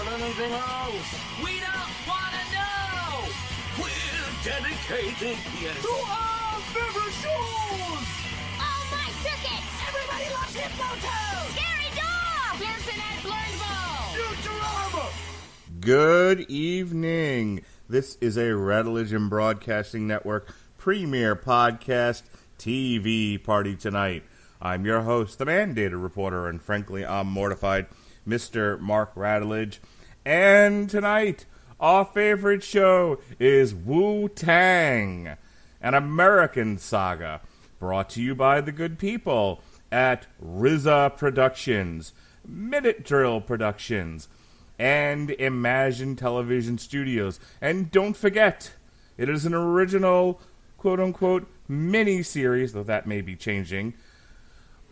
about anything else. We don't want to know. We're dedicated To our favorite shows. Oh, my circuits! Everybody loves Hippo Scary dog! Pearson at Blurnsville! Futurama. Good evening. This is a Radulch and Broadcasting Network premiere podcast TV party tonight. I'm your host, the mandated reporter, and frankly, I'm mortified, Mr. Mark Radulch. And tonight, our favorite show is Wu-Tang, an American saga, brought to you by the good people at RZA Productions, Minute Drill Productions, and Imagine Television Studios. And don't forget, it is an original, quote-unquote, mini-series, though that may be changing,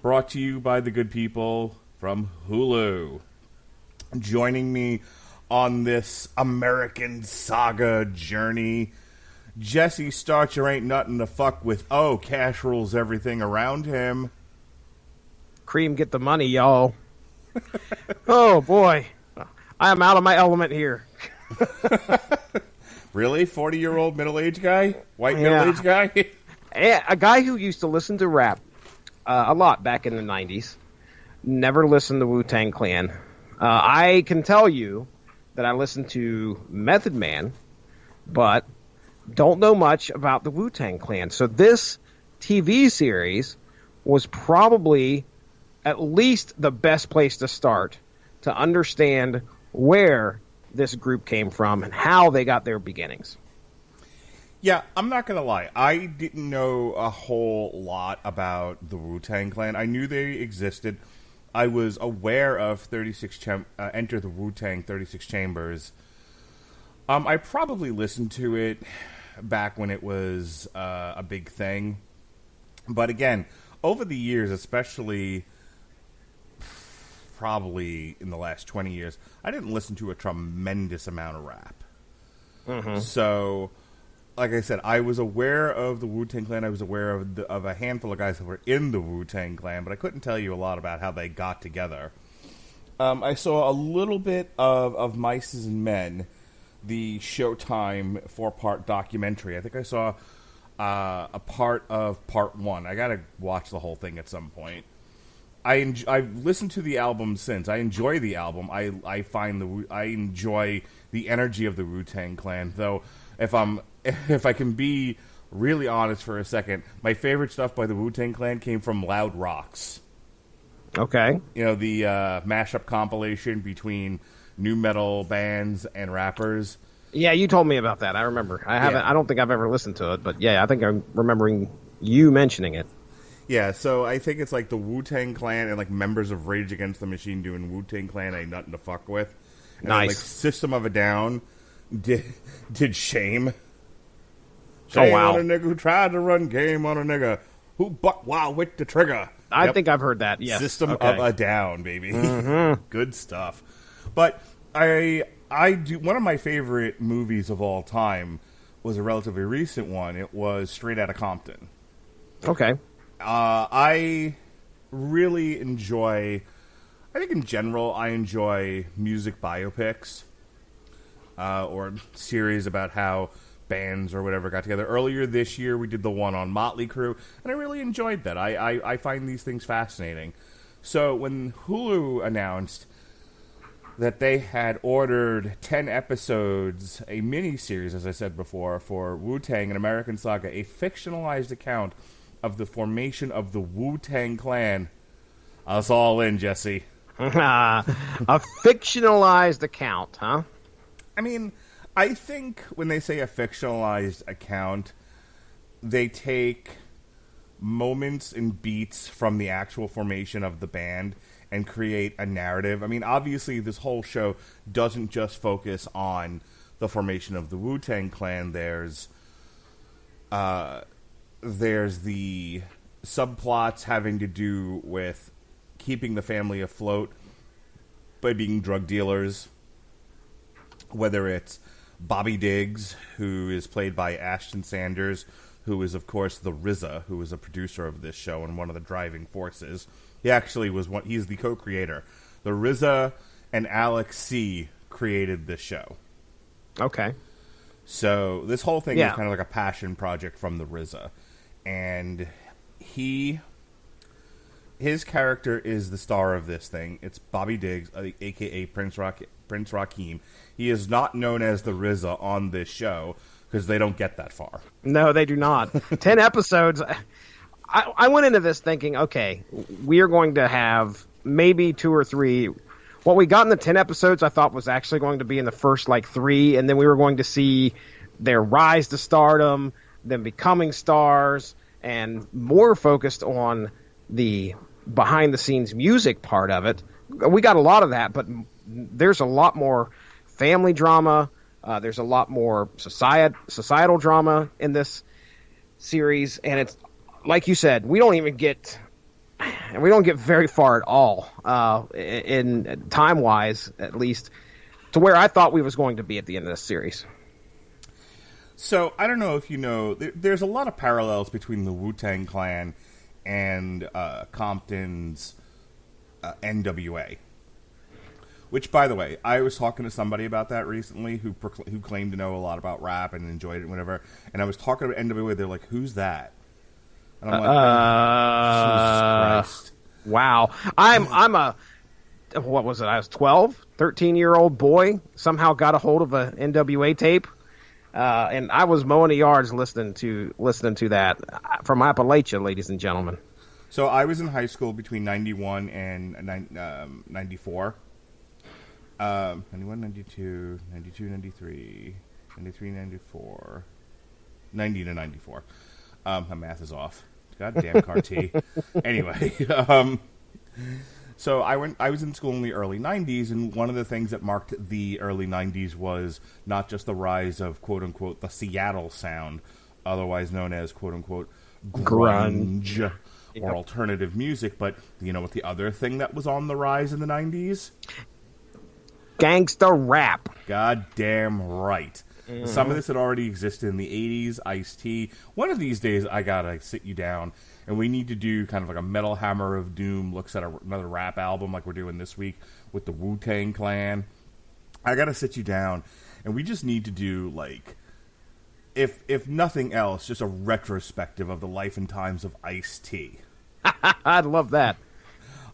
brought to you by the good people from Hulu. Joining me on this American saga journey, Jesse Starcher ain't nothing to fuck with. Oh, cash rules everything around him. Cream, get the money, y'all. Oh, boy. I am out of my element here. Really? 40-year-old middle-aged guy? White middle-aged guy? A guy who used to listen to rap a lot back in the 90s. Never listened to Wu-Tangclan. I can tell you that I listened to Method Man, but don't know much about the Wu-Tang Clan. So this TV series was probably at least the best place to start to understand where this group came from and how they got their beginnings. Yeah, I'm not going to lie. I didn't know a whole lot about the Wu-Tang Clan. I knew they existed. I was aware of Enter the Wu-Tang 36 Chambers. I probably listened to it back when it was a big thing. But again, over the years, especially probably in the last 20 years, I didn't listen to a tremendous amount of rap. Mm-hmm. So, like I said, I was aware of the Wu-Tang Clan. I was aware of a handful of guys that were in the Wu-Tang Clan, but I couldn't tell you a lot about how they got together. I saw a little bit of Mice and Men, the Showtime 4-part documentary. I think I saw a part of part 1. I gotta watch the whole thing at some point. I've listened to the album since. I enjoy the album. I enjoy the energy of the Wu-Tang Clan. Though, if I can be really honest for a second, my favorite stuff by the Wu-Tang Clan came from Loud Rocks. Okay. You know, the mashup compilation between nu metal bands and rappers. Yeah, you told me about that. I remember. I haven't. Yeah. I don't think I've ever listened to it, but yeah, I think I'm remembering you mentioning it. Yeah, so I think it's like the Wu-Tang Clan and like members of Rage Against the Machine doing Wu-Tang Clan ain't nothing to fuck with. And nice. Then, like, System of a Down did Shame. Oh, wow. On a nigga who tried to run game on a nigga who buck wild with the trigger. I think I've heard that, yes. System of a Down, baby. Mm-hmm. Good stuff. But I do, one of my favorite movies of all time was a relatively recent one. It was Straight Outta Compton. Okay. I really enjoy, I think in general, I enjoy music biopics or series about how bands or whatever got together. Earlier this year, we did the one on Motley Crue, and I really enjoyed that. I find these things fascinating. So when Hulu announced that they had ordered 10 episodes, a mini-series, as I said before, for Wu-Tang, an American Saga, a fictionalized account of the formation of the Wu-Tang Clan. Us all in, Jesse. A fictionalized account, huh? I mean, I think when they say a fictionalized account, they take moments and beats from the actual formation of the band and create a narrative. I mean, obviously, this whole show doesn't just focus on the formation of the Wu-Tang Clan. There's the subplots having to do with keeping the family afloat by being drug dealers, whether it's Bobby Diggs, who is played by Ashton Sanders, who is, of course, the RZA, who is a producer of this show and one of the driving forces. He actually was he's the co-creator. The RZA and Alex C. created this show. Okay. So this whole thing Yeah. is kind of like a passion project from the RZA. And his character is the star of this thing. It's Bobby Diggs, a.k.a. Prince Rakeem. He is not known as the RZA on this show because they don't get that far. No, they do not. 10 episodes. I went into this thinking, okay, we are going to have maybe 2 or 3. What we got in the 10 episodes, I thought was actually going to be in the first, 3, and then we were going to see their rise to stardom, them becoming stars, and more focused on the behind-the-scenes music part of it. We got a lot of that, but there's a lot more family drama. There's a lot more societal drama in this series, and it's like you said, we don't get very far at all in time-wise, at least, to where I thought we was going to be at the end of this series. So I don't know if you know, there's a lot of parallels between the Wu-Tang and Compton's NWA. Which, by the way, I was talking to somebody about that recently who claimed to know a lot about rap and enjoyed it and whatever. And I was talking about NWA. They're like, "Who's that?" And I'm like, Jesus Christ. Wow. I'm a, what was it? I was 12, 13-year-old boy. Somehow got a hold of a NWA tape. And I was mowing the yards listening to that from Appalachia, ladies and gentlemen. So I was in high school between 91 and 94. 91, 92, 92, 93, 93, 94, 90 to 94. My math is off. Goddamn Carti. Anyway, so I was in school in the early 90s, and one of the things that marked the early 90s was not just the rise of, quote-unquote, the Seattle sound, otherwise known as, quote-unquote, grunge. Or alternative music, but you know what the other thing that was on the rise in the 90s? Gangsta rap. Goddamn right. Mm-hmm. Some of this had already existed in the 80s, Ice-T. One of these days, I gotta sit you down, and we need to do kind of like a Metal Hammer of Doom looks at another rap album like we're doing this week with the Wu-Tang-Clan. I gotta sit you down, and we just need to do, like, if nothing else, just a retrospective of the life and times of Ice-T. I'd love that.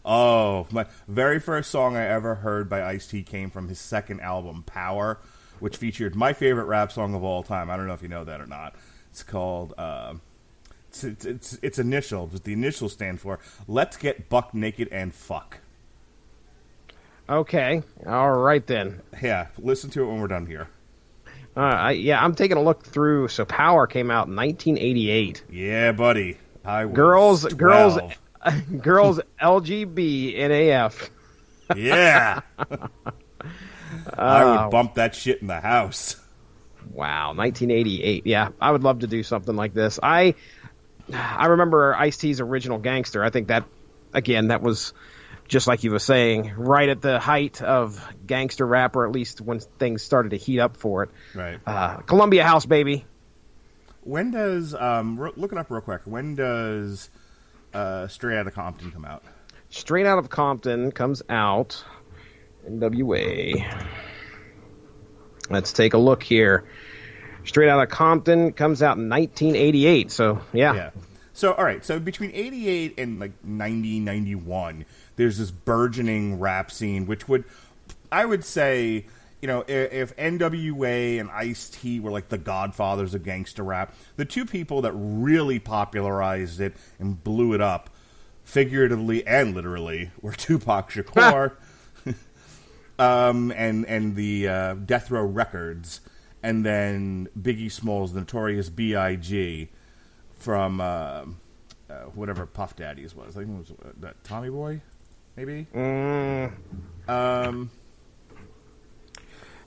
Oh, my very first song I ever heard by Ice-T came from his second album, Power, which featured my favorite rap song of all time. I don't know if you know that or not. It's called, it's initials, but the initials stand for Let's Get Buck Naked and Fuck. Okay. All right, then. Yeah, listen to it when we're done here. I'm taking a look through. So Power came out in 1988. Yeah, buddy. I was Girls, 12. girls, LGB, NAF. Yeah. I would bump that shit in the house. Wow, 1988. Yeah, I would love to do something like this. I remember Ice-T's original Gangster. I think that, again, that was, just like you were saying, right at the height of gangster rap, or at least when things started to heat up for it. Right. Columbia House, baby. When does, look it up real quick, when does Straight Outta Compton come out? Straight Out of Compton comes out, NWA. Let's take a look here. Straight Outta Compton comes out in 1988, so yeah. So, all right, so between 88 and like 90, 91, there's this burgeoning rap scene, which would, I would say, you know, if NWA and Ice-T were like the godfathers of gangster rap, the two people that really popularized it and blew it up, figuratively and literally, were Tupac Shakur and the Death Row Records, and then Biggie Smalls, the Notorious B.I.G., from whatever Puff Daddy's was. I think it was that Tommy Boy, maybe?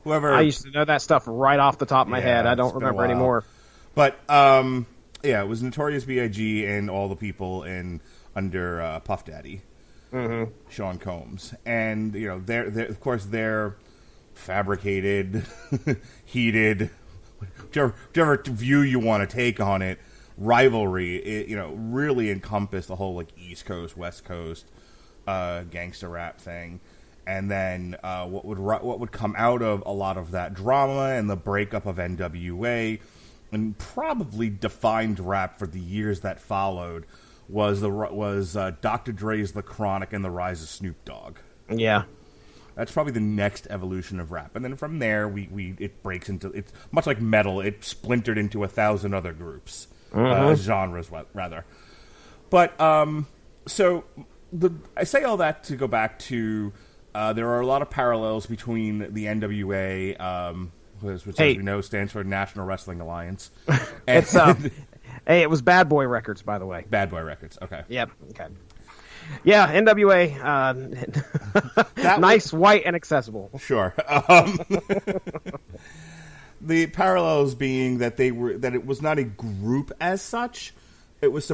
Whoever. I used to know that stuff right off the top of my head. I don't remember anymore. But, yeah, it was Notorious B.I.G. and all the people under Puff Daddy. Mm-hmm. Sean Combs. And, you know, they're of course, they're fabricated, heated, whichever view you want to take on it. Rivalry, it, you know, really encompassed the whole like East Coast, West Coast gangster rap thing, And then what would come out of a lot of that drama and the breakup of NWA, and probably defined rap for the years that followed, was Dr. Dre's The Chronic and the rise of Snoop Dogg. Yeah. That's probably the next evolution of rap. And then from there, it breaks into, it's much like metal, it splintered into 1,000 other groups, genres, rather. But, so, I say all that to go back to, there are a lot of parallels between the NWA, which as we know stands for National Wrestling Alliance. And It's, hey, it was Bad Boy Records, by the way. Bad Boy Records, okay. Yep, okay. Yeah, NWA, nice, white, and accessible. Sure. The parallels being that it was not a group as such. It was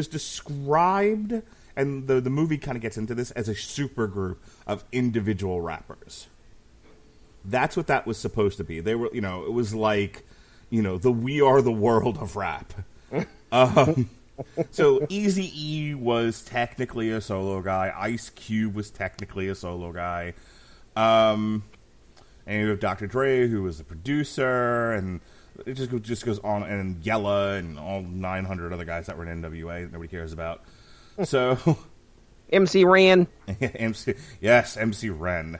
described, and the movie kind of gets into this, as a super group of individual rappers. That's what that was supposed to be. They were, it was like, the We Are the World of rap. So Eazy-E was technically a solo guy. Ice Cube was technically a solo guy. And you have Dr. Dre, who was the producer, and it just goes on, and Yella, and all 900 other guys that were in NWA that nobody cares about. So MC Ren. MC Ren.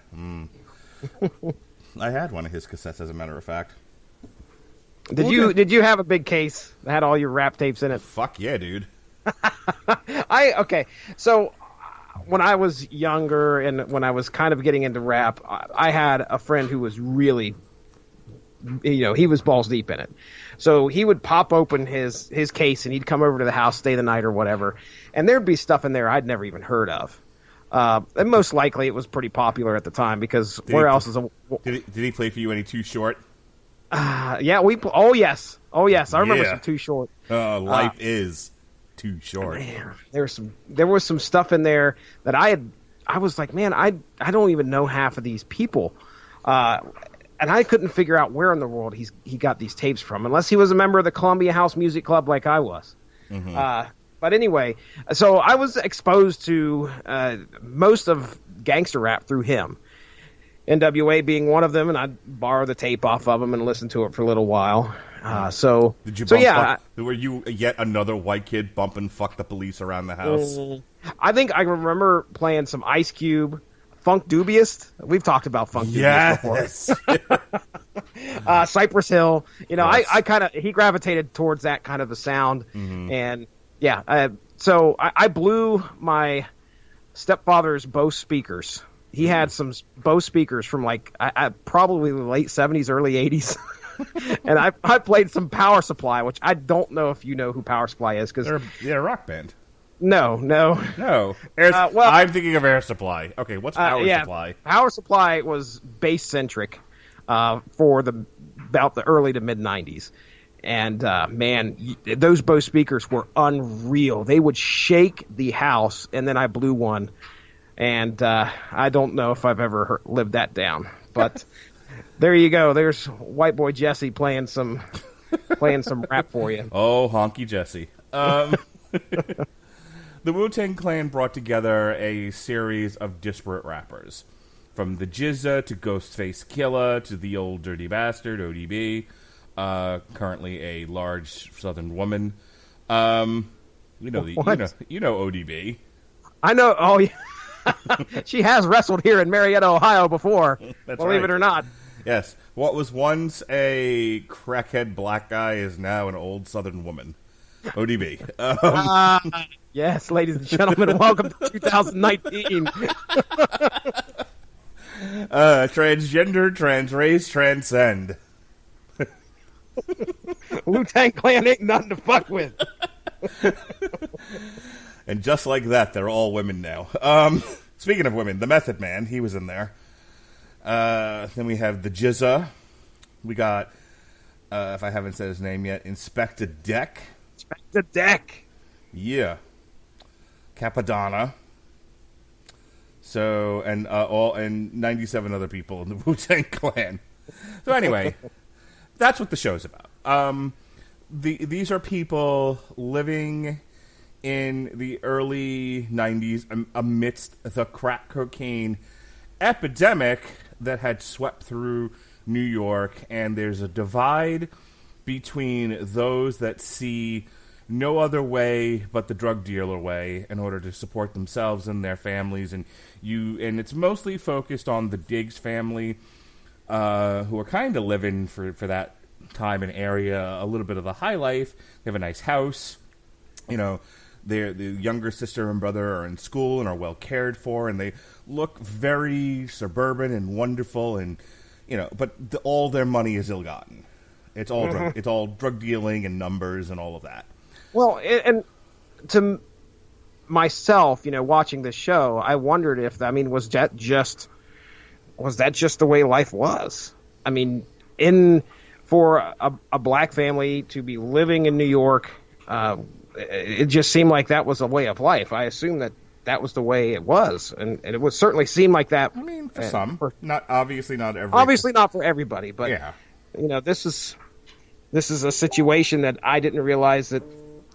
I had one of his cassettes, as a matter of fact. Did you have a big case that had all your rap tapes in it? Fuck yeah, dude. Okay. So when I was younger and when I was kind of getting into rap, I had a friend who was really, he was balls deep in it. So he would pop open his case and he'd come over to the house, stay the night or whatever, and there'd be stuff in there I'd never even heard of. And most likely it was pretty popular at the time because Did he play for you any Too Short? Yeah, oh yes, I remember some Too Short. Life is too short. Man, there was some stuff in there that I was like, man, I don't even know half of these people, and I couldn't figure out where in the world he got these tapes from, unless he was a member of the Columbia House Music Club like I was. Mm-hmm. But anyway, so I was exposed to most of gangster rap through him. NWA being one of them, and I'd borrow the tape off of him and listen to it for a little while. Were you yet another white kid bumping "Fuck the Police" around the house? I think I remember playing some Ice Cube, Funk Dubious. We've talked about Funk Dubious before. Cypress Hill. Yes. He gravitated towards that kind of a sound, and so I blew my stepfather's Bose speakers. He had some Bose speakers from probably the late 70s, early 80s. And I played some Power Supply, which I don't know if you know who Power Supply is. They're a rock band. No. I'm thinking of Air Supply. Okay, what's Power Supply? Power Supply was bass-centric for about the early to mid-90s. And, man, those Bose speakers were unreal. They would shake the house, and then I blew one. And I don't know if I've ever lived that down, but there you go. There's White Boy Jesse playing some rap for you. Oh, honky Jesse. The Wu-Tang Clan brought together a series of disparate rappers, from the Jizza to Ghostface Killah to the Old Dirty Bastard ODB, currently a large Southern woman. You know ODB. I know. Oh yeah. She has wrestled here in Marietta, Ohio before. Believe it or not. Yes. What was once a crackhead black guy is now an old Southern woman. ODB. Yes, ladies and gentlemen, welcome to 2019. Transgender, transrace, transcend. Wu-Tang Clan ain't nothing to fuck with. And just like that, they're all women now. Speaking of women, the Method Man, he was in there. Then we have the Jizza. We got, if I haven't said his name yet, Inspector Deck. Inspector Deck. Yeah. Capadonna. So, and 97 other people in the Wu-Tang Clan. So anyway, that's what the show's about. These are people living in the early 90s amidst the crack cocaine epidemic that had swept through New York, and there's a divide between those that see no other way but the drug dealer way in order to support themselves and their families, and it's mostly focused on the Diggs family, who are kind of living for that time and area a little bit of the high life. They have a nice house, the younger sister and brother are in school and are well cared for, and they look very suburban and wonderful, and but all their money is ill-gotten. It's all it's all drug dealing and numbers and all of that. Well, and to myself, watching this show, I wondered if was that just the way life was? I mean, for a black family to be living in New York, it just seemed like that was a way of life. I assume that was the way it was, and it would certainly seem like that. I mean, for some, obviously not for everybody, but yeah. This is a situation that I didn't realize that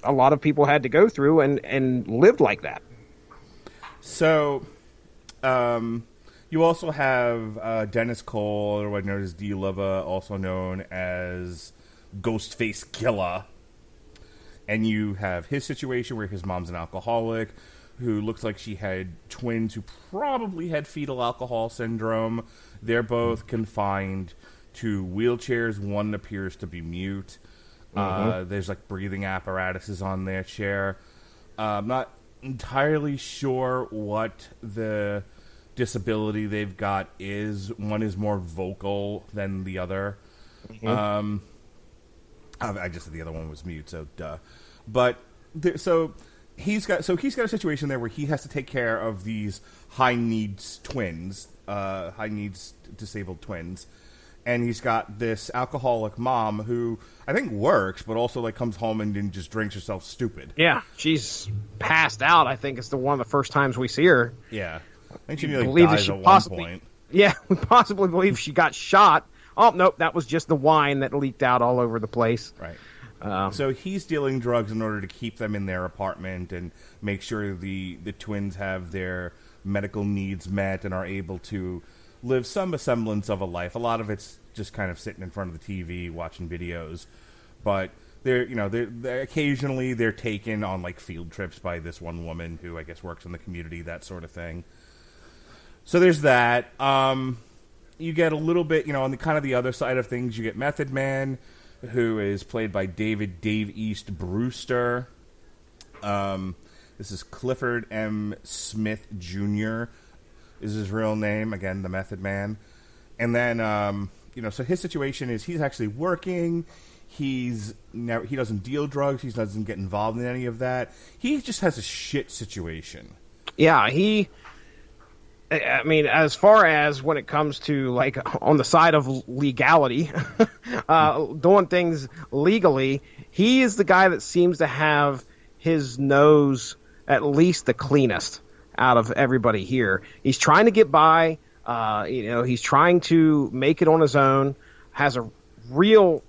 a lot of people had to go through and lived like that. So, you also have Dennis Cole, otherwise known as D-Liva, also known as Ghostface Killer. And you have his situation where his mom's an alcoholic who looks like she had twins who probably had fetal alcohol syndrome. They're both confined to wheelchairs. One appears to be mute. There's like breathing apparatuses on their chair. I'm not entirely sure what the disability they've got is. One is more vocal than the other. I just said the other one was mute, so duh. But he's got a situation there where he has to take care of these high needs disabled twins. And he's got this alcoholic mom who I think works, but also like comes home and just drinks herself stupid. Yeah, she's passed out. I think it's one of the first times we see her. Yeah, I think she nearly dies at one point. Yeah, we possibly believe she got shot. Oh nope, that was just the wine that leaked out all over the place. Right. So he's dealing drugs in order to keep them in their apartment and make sure the twins have their medical needs met and are able to live some semblance of a life. A lot of it's just kind of sitting in front of the TV watching videos, but they're occasionally they're taken on like field trips by this one woman who I guess works in the community, that sort of thing. So there's that. You get a little bit, on the kind of the other side of things, you get Method Man, who is played by Dave East Brewster. This is Clifford M. Smith Jr. is his real name, again, the Method Man. And then, so his situation is he's actually working. He doesn't deal drugs. He doesn't get involved in any of that. He just has a shit situation. Yeah, I mean, as far as when it comes to, like, on the side of legality, doing things legally, he is the guy that seems to have his nose at least the cleanest out of everybody here. He's trying to get by. He's trying to make it on his own. Has a real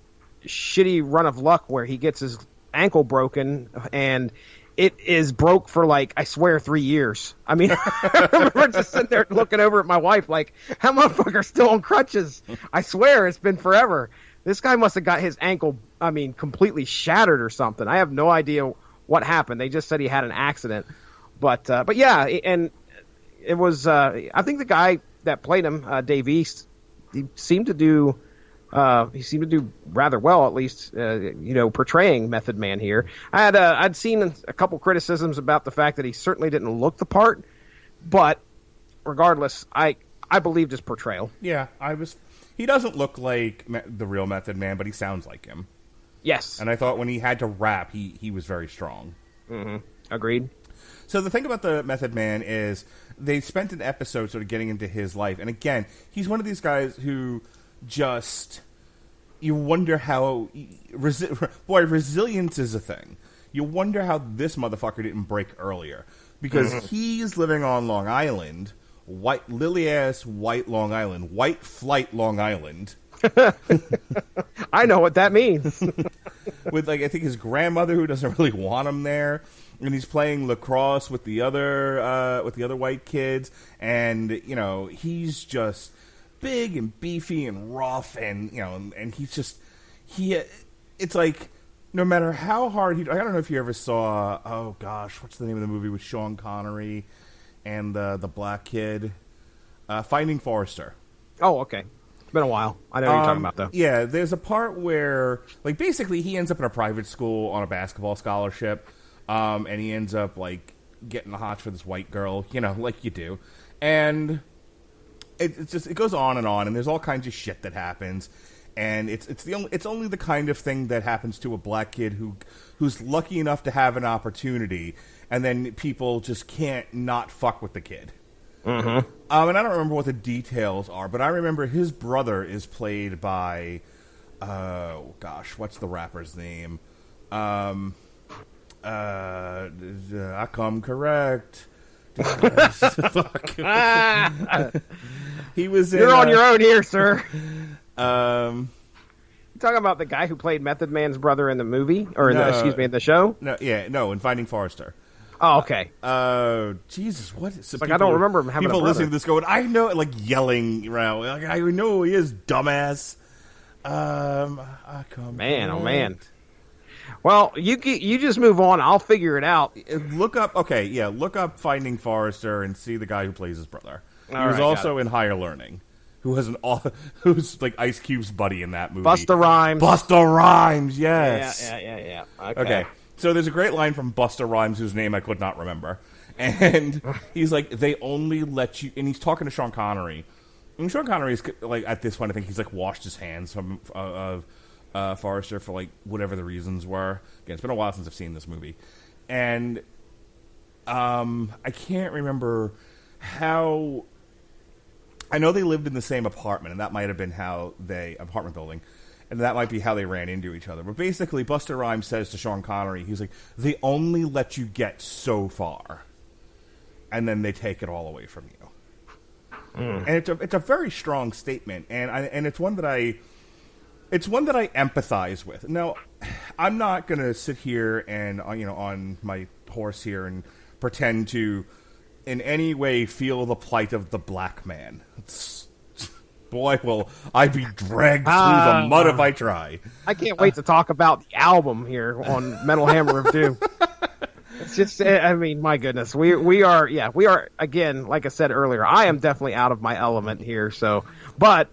shitty run of luck where he gets his ankle broken, and it is broke for, like, I swear, 3 years. I mean, I remember just sitting there looking over at my wife like, that motherfucker's still on crutches. I swear, it's been forever. This guy must have got his ankle, completely shattered or something. I have no idea what happened. They just said he had an accident. But yeah, and it was, I think the guy that played him, Dave East, he seemed to do rather well, at least, portraying Method Man here. I'd seen a couple criticisms about the fact that he certainly didn't look the part, but regardless, I believed his portrayal. Yeah, he doesn't look like the real Method Man, but he sounds like him. Yes. And I thought when he had to rap, he was very strong. Mm-hmm. Agreed. So the thing about the Method Man is they spent an episode sort of getting into his life. And again, he's one of these guys who just, you wonder how, resilience is a thing. You wonder how this motherfucker didn't break earlier. Because he's living on Long Island, white flight Long Island. I know what that means. With, like, I think his grandmother who doesn't really want him there. and he's playing lacrosse with the other white kids, and he's just big and beefy and rough, and and he's just it's like no matter how hard I don't know if you ever saw, oh gosh, what's the name of the movie with Sean Connery and the black kid, Finding Forrester. Oh, okay. It's been a while. I know what you're talking about, though. Yeah, there's a part where, like, basically he ends up in a private school on a basketball scholarship, and he ends up, like, getting the hots for this white girl, like you do. And it goes on, and there's all kinds of shit that happens. And it's only the kind of thing that happens to a black kid who's lucky enough to have an opportunity, and then people just can't not fuck with the kid. Mm-hmm. And I don't remember what the details are, but I remember his brother is played by, what's the rapper's name? I come correct. Fuck. He was. You're on your own here, sir. You talking about the guy who played Method Man's brother in the movie, or in the show? No, in Finding Forrester. Oh, okay. Jesus, what is I don't remember him having people a brother. listening to this going, I know, like yelling around. Like, I know who he is, dumbass. I come. Man, oh man. Well, you just move on. I'll figure it out. Look up Finding Forrester and see the guy who plays his brother. He was right, also in Higher Learning, who's like Ice Cube's buddy in that movie. Busta Rhymes. Busta Rhymes, yes. Yeah. Okay. So there's a great line from Busta Rhymes, whose name I could not remember. And he's like, they only let you... And he's talking to Sean Connery. And Sean Connery is, like, at this point, I think he's, like, washed his hands from Forrester for, like, whatever the reasons were. Again, it's been a while since I've seen this movie. And I can't remember how... I know they lived in the same apartment, and that might have been how they... Apartment building. And that might be how they ran into each other. But basically, Busta Rhymes says to Sean Connery, he's like, they only let you get so far. And then they take it all away from you. And it's a very strong statement. And it's one that I empathize with. Now, I'm not going to sit here and, on my horse here and pretend to in any way feel the plight of the black man. Boy, will I be dragged through the mud if I try. I can't wait to talk about the album here on Metal Hammer of Doom. It's just, I mean, my goodness. We are, again, like I said earlier, I am definitely out of my element here. So, but,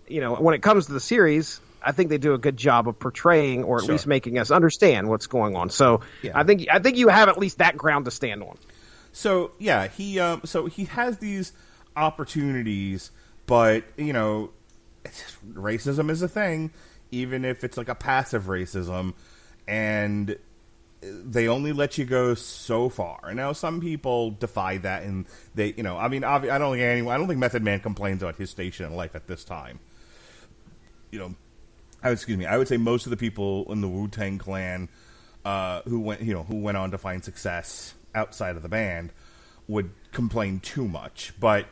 when it comes to the series, I think they do a good job of portraying or at least making us understand what's going on. So I think you have at least that ground to stand on. So, yeah, he has these opportunities. But, racism is a thing, even if it's like a passive racism, and they only let you go so far. And now some people defy that, and they, I don't think Method Man complains about his station in life at this time. I would say most of the people in the Wu-Tang who went on to find success outside of the band would complain too much, but.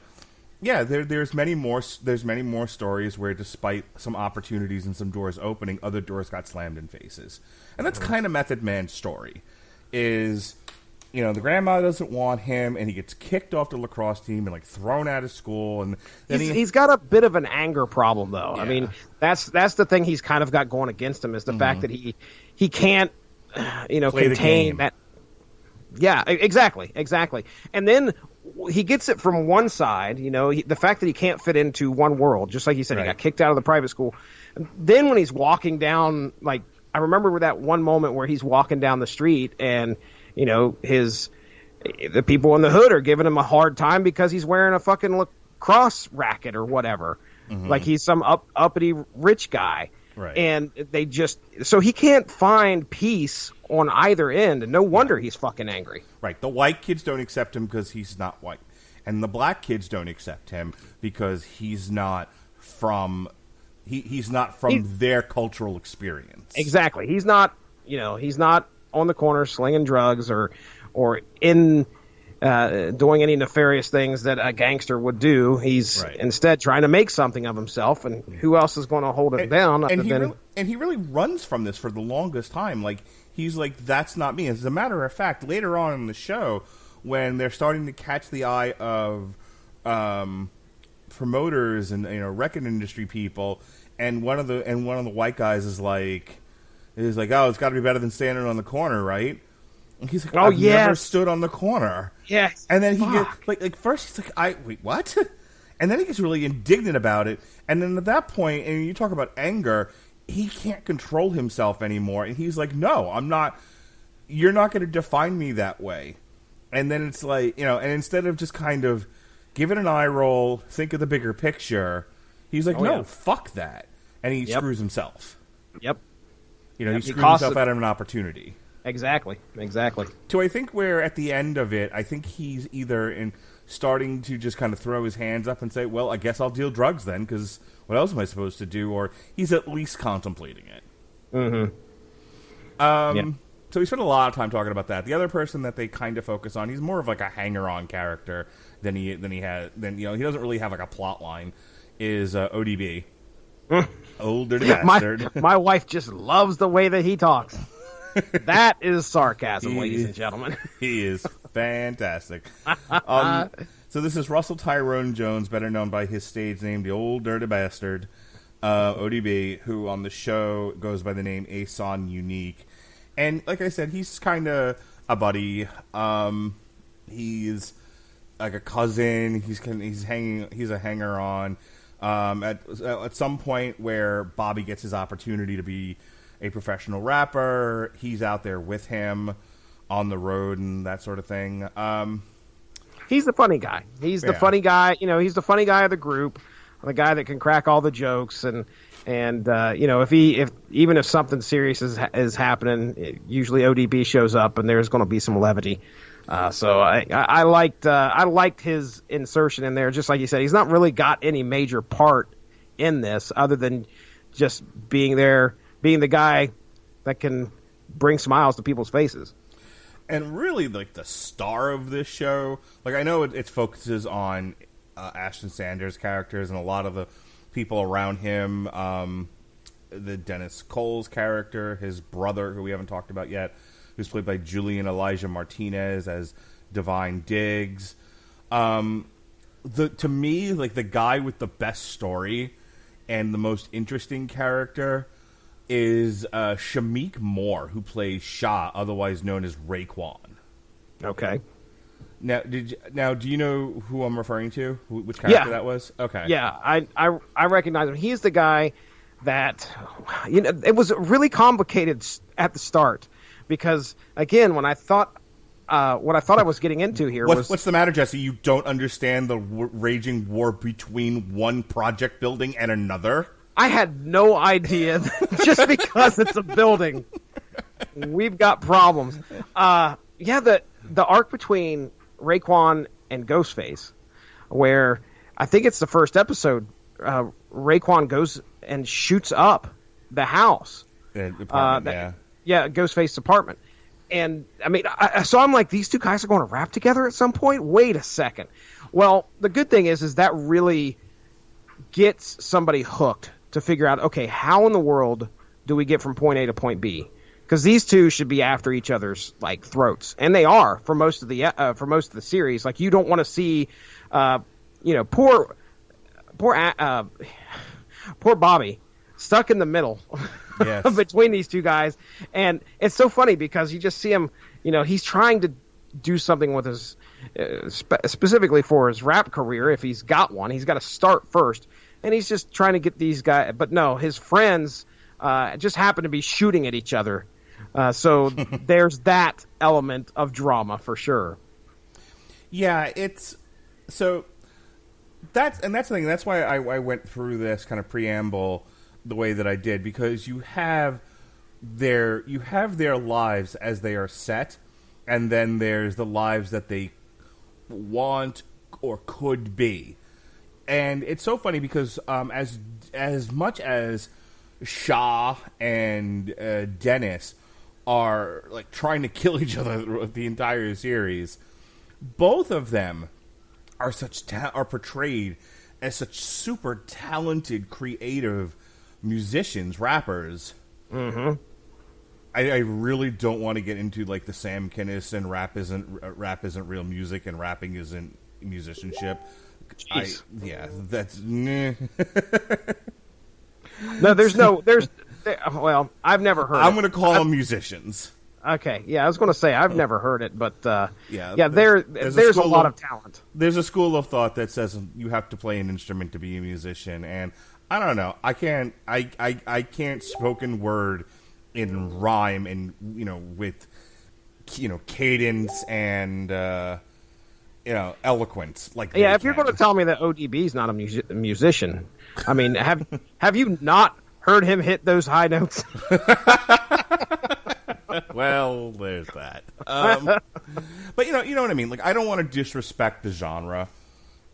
Yeah, there's many more stories where, despite some opportunities and some doors opening, other doors got slammed in faces, and that's kind of Method Man's story. Is the grandma doesn't want him, and he gets kicked off the lacrosse team and like thrown out of school, and then he's got a bit of an anger problem, though. Yeah. I mean, that's the thing he's kind of got going against him is the fact that he can't contain that. Yeah, exactly, and then. He gets it from one side, the fact that he can't fit into one world, just like you said, He got kicked out of the private school. Then when he's walking down, like, I remember that one moment where he's walking down the street and, the people in the hood are giving him a hard time because he's wearing a fucking lacrosse racket or whatever. Mm-hmm. Like he's some uppity rich guy. Right. And so he can't find peace on either end, and no wonder he's fucking angry. Right. The white kids don't accept him because he's not white. And the black kids don't accept him because he's not from their cultural experience. Exactly. He's not on the corner slinging drugs or in doing any nefarious things that a gangster would do. He's instead trying to make something of himself, and who else is going to hold him down? And he really runs from this for the longest time. Like, he's like, that's not me. As a matter of fact, later on in the show, when they're starting to catch the eye of promoters and record industry people, and one of the white guys is like, oh, it's got to be better than standing on the corner, right? And he's like, I've never stood on the corner. Yes. And then he gets like first he's like, wait, what? And then he gets really indignant about it. And then at that point, and you talk about anger, he can't control himself anymore. And he's like, no, I'm not. You're not going to define me that way. And then it's like, and instead of just kind of give it an eye roll, think of the bigger picture, he's like, fuck that. And he screws himself. Yep. He screws himself out of an opportunity. Exactly. So I think we're at the end of it, I think he's either starting to just kind of throw his hands up and say, well, I guess I'll deal drugs then, because what else am I supposed to do? Or he's at least contemplating it. Mm-hmm. So we spent a lot of time talking about that. The other person that they kind of focus on, he's more of like a hanger-on character than he doesn't really have like a plot line, is ODB. Old dirty bastard. My wife just loves the way that he talks. That is sarcasm, ladies and gentlemen. He is fantastic. So this is Russell Tyrone Jones, better known by his stage name, the Old Dirty Bastard, ODB, who on the show goes by the name Asan Unique. And like I said, he's kind of a buddy. He's like a cousin. He's a hanger-on. At some point where Bobby gets his opportunity to be a professional rapper, he's out there with him on the road and that sort of thing. He's the funny guy. He's the funny guy. He's the funny guy of the group, the guy that can crack all the jokes. And if something serious is happening, usually ODB shows up and there's going to be some levity. So I liked his insertion in there. Just like you said, he's not really got any major part in this other than just being there, being the guy that can bring smiles to people's faces. And really, like, the star of this show, like, I know it focuses on Ashton Sanders' characters and a lot of the people around him, the Dennis Cole's character, his brother, who we haven't talked about yet, who's played by Julian Elijah Martinez as Divine Diggs. To me, like, the guy with the best story and the most interesting character is Shamik Moore, who plays Shah, otherwise known as Raekwon. Okay. Now, do you know who I'm referring to? Which character that was? Okay. Yeah, I recognize him. He's the guy that, it was really complicated at the start because, again, what I thought I was getting into here was... What's the matter, Jesse? You don't understand the raging war between one project building and another? I had no idea. Just because it's a building, we've got problems. The arc between Raekwon and Ghostface, where I think it's the first episode, Raekwon goes and shoots up the house. The apartment, Ghostface's apartment. And, so I'm like, these two guys are going to rap together at some point? Wait a second. Well, the good thing is that really gets somebody hooked to figure out, okay, how in the world do we get from point A to point B? Because these two should be after each other's like throats, and they are for most of the series. Like, you don't want to see, poor Bobby stuck in the middle between these two guys, and it's so funny because you just see him. He's trying to do something with his specifically for his rap career. If he's got one, he's got to start first. And he's just trying to get these guys. But no, his friends just happen to be shooting at each other. So there's that element of drama for sure. Yeah, so that's the thing. That's why I went through this kind of preamble the way that I did, because you have their lives as they are set, and then there's the lives that they want or could be. And it's so funny because as much as Shah and Dennis are like trying to kill each other the entire series, both of them are portrayed as such super talented, creative musicians, rappers. Mm-hmm. I really don't want to get into like the Sam Kinison rap isn't real music and rapping isn't musicianship. That's no. Well, I've never heard. I'm going to call them musicians. Okay, yeah, I was going to say I've never heard it, but there's a lot of talent. There's a school of thought that says you have to play an instrument to be a musician, and I don't know. I can't spoken word in rhyme and with cadence and eloquence like yeah. If you're going to tell me that ODB is not a musician, I mean, have you not heard him hit those high notes? Well, there's that. But you know what I mean. Like, I don't want to disrespect the genre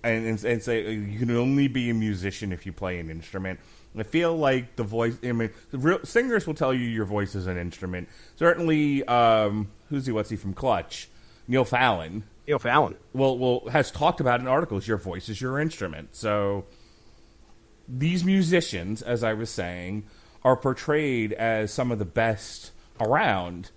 and say you can only be a musician if you play an instrument. I feel like the voice. I mean, the real singers will tell you your voice is an instrument. Certainly, what's he from Clutch? Neil Fallon. Neil Fallon. Well, has talked about in articles your voice is your instrument. So these musicians, as I was saying, are portrayed as some of the best around,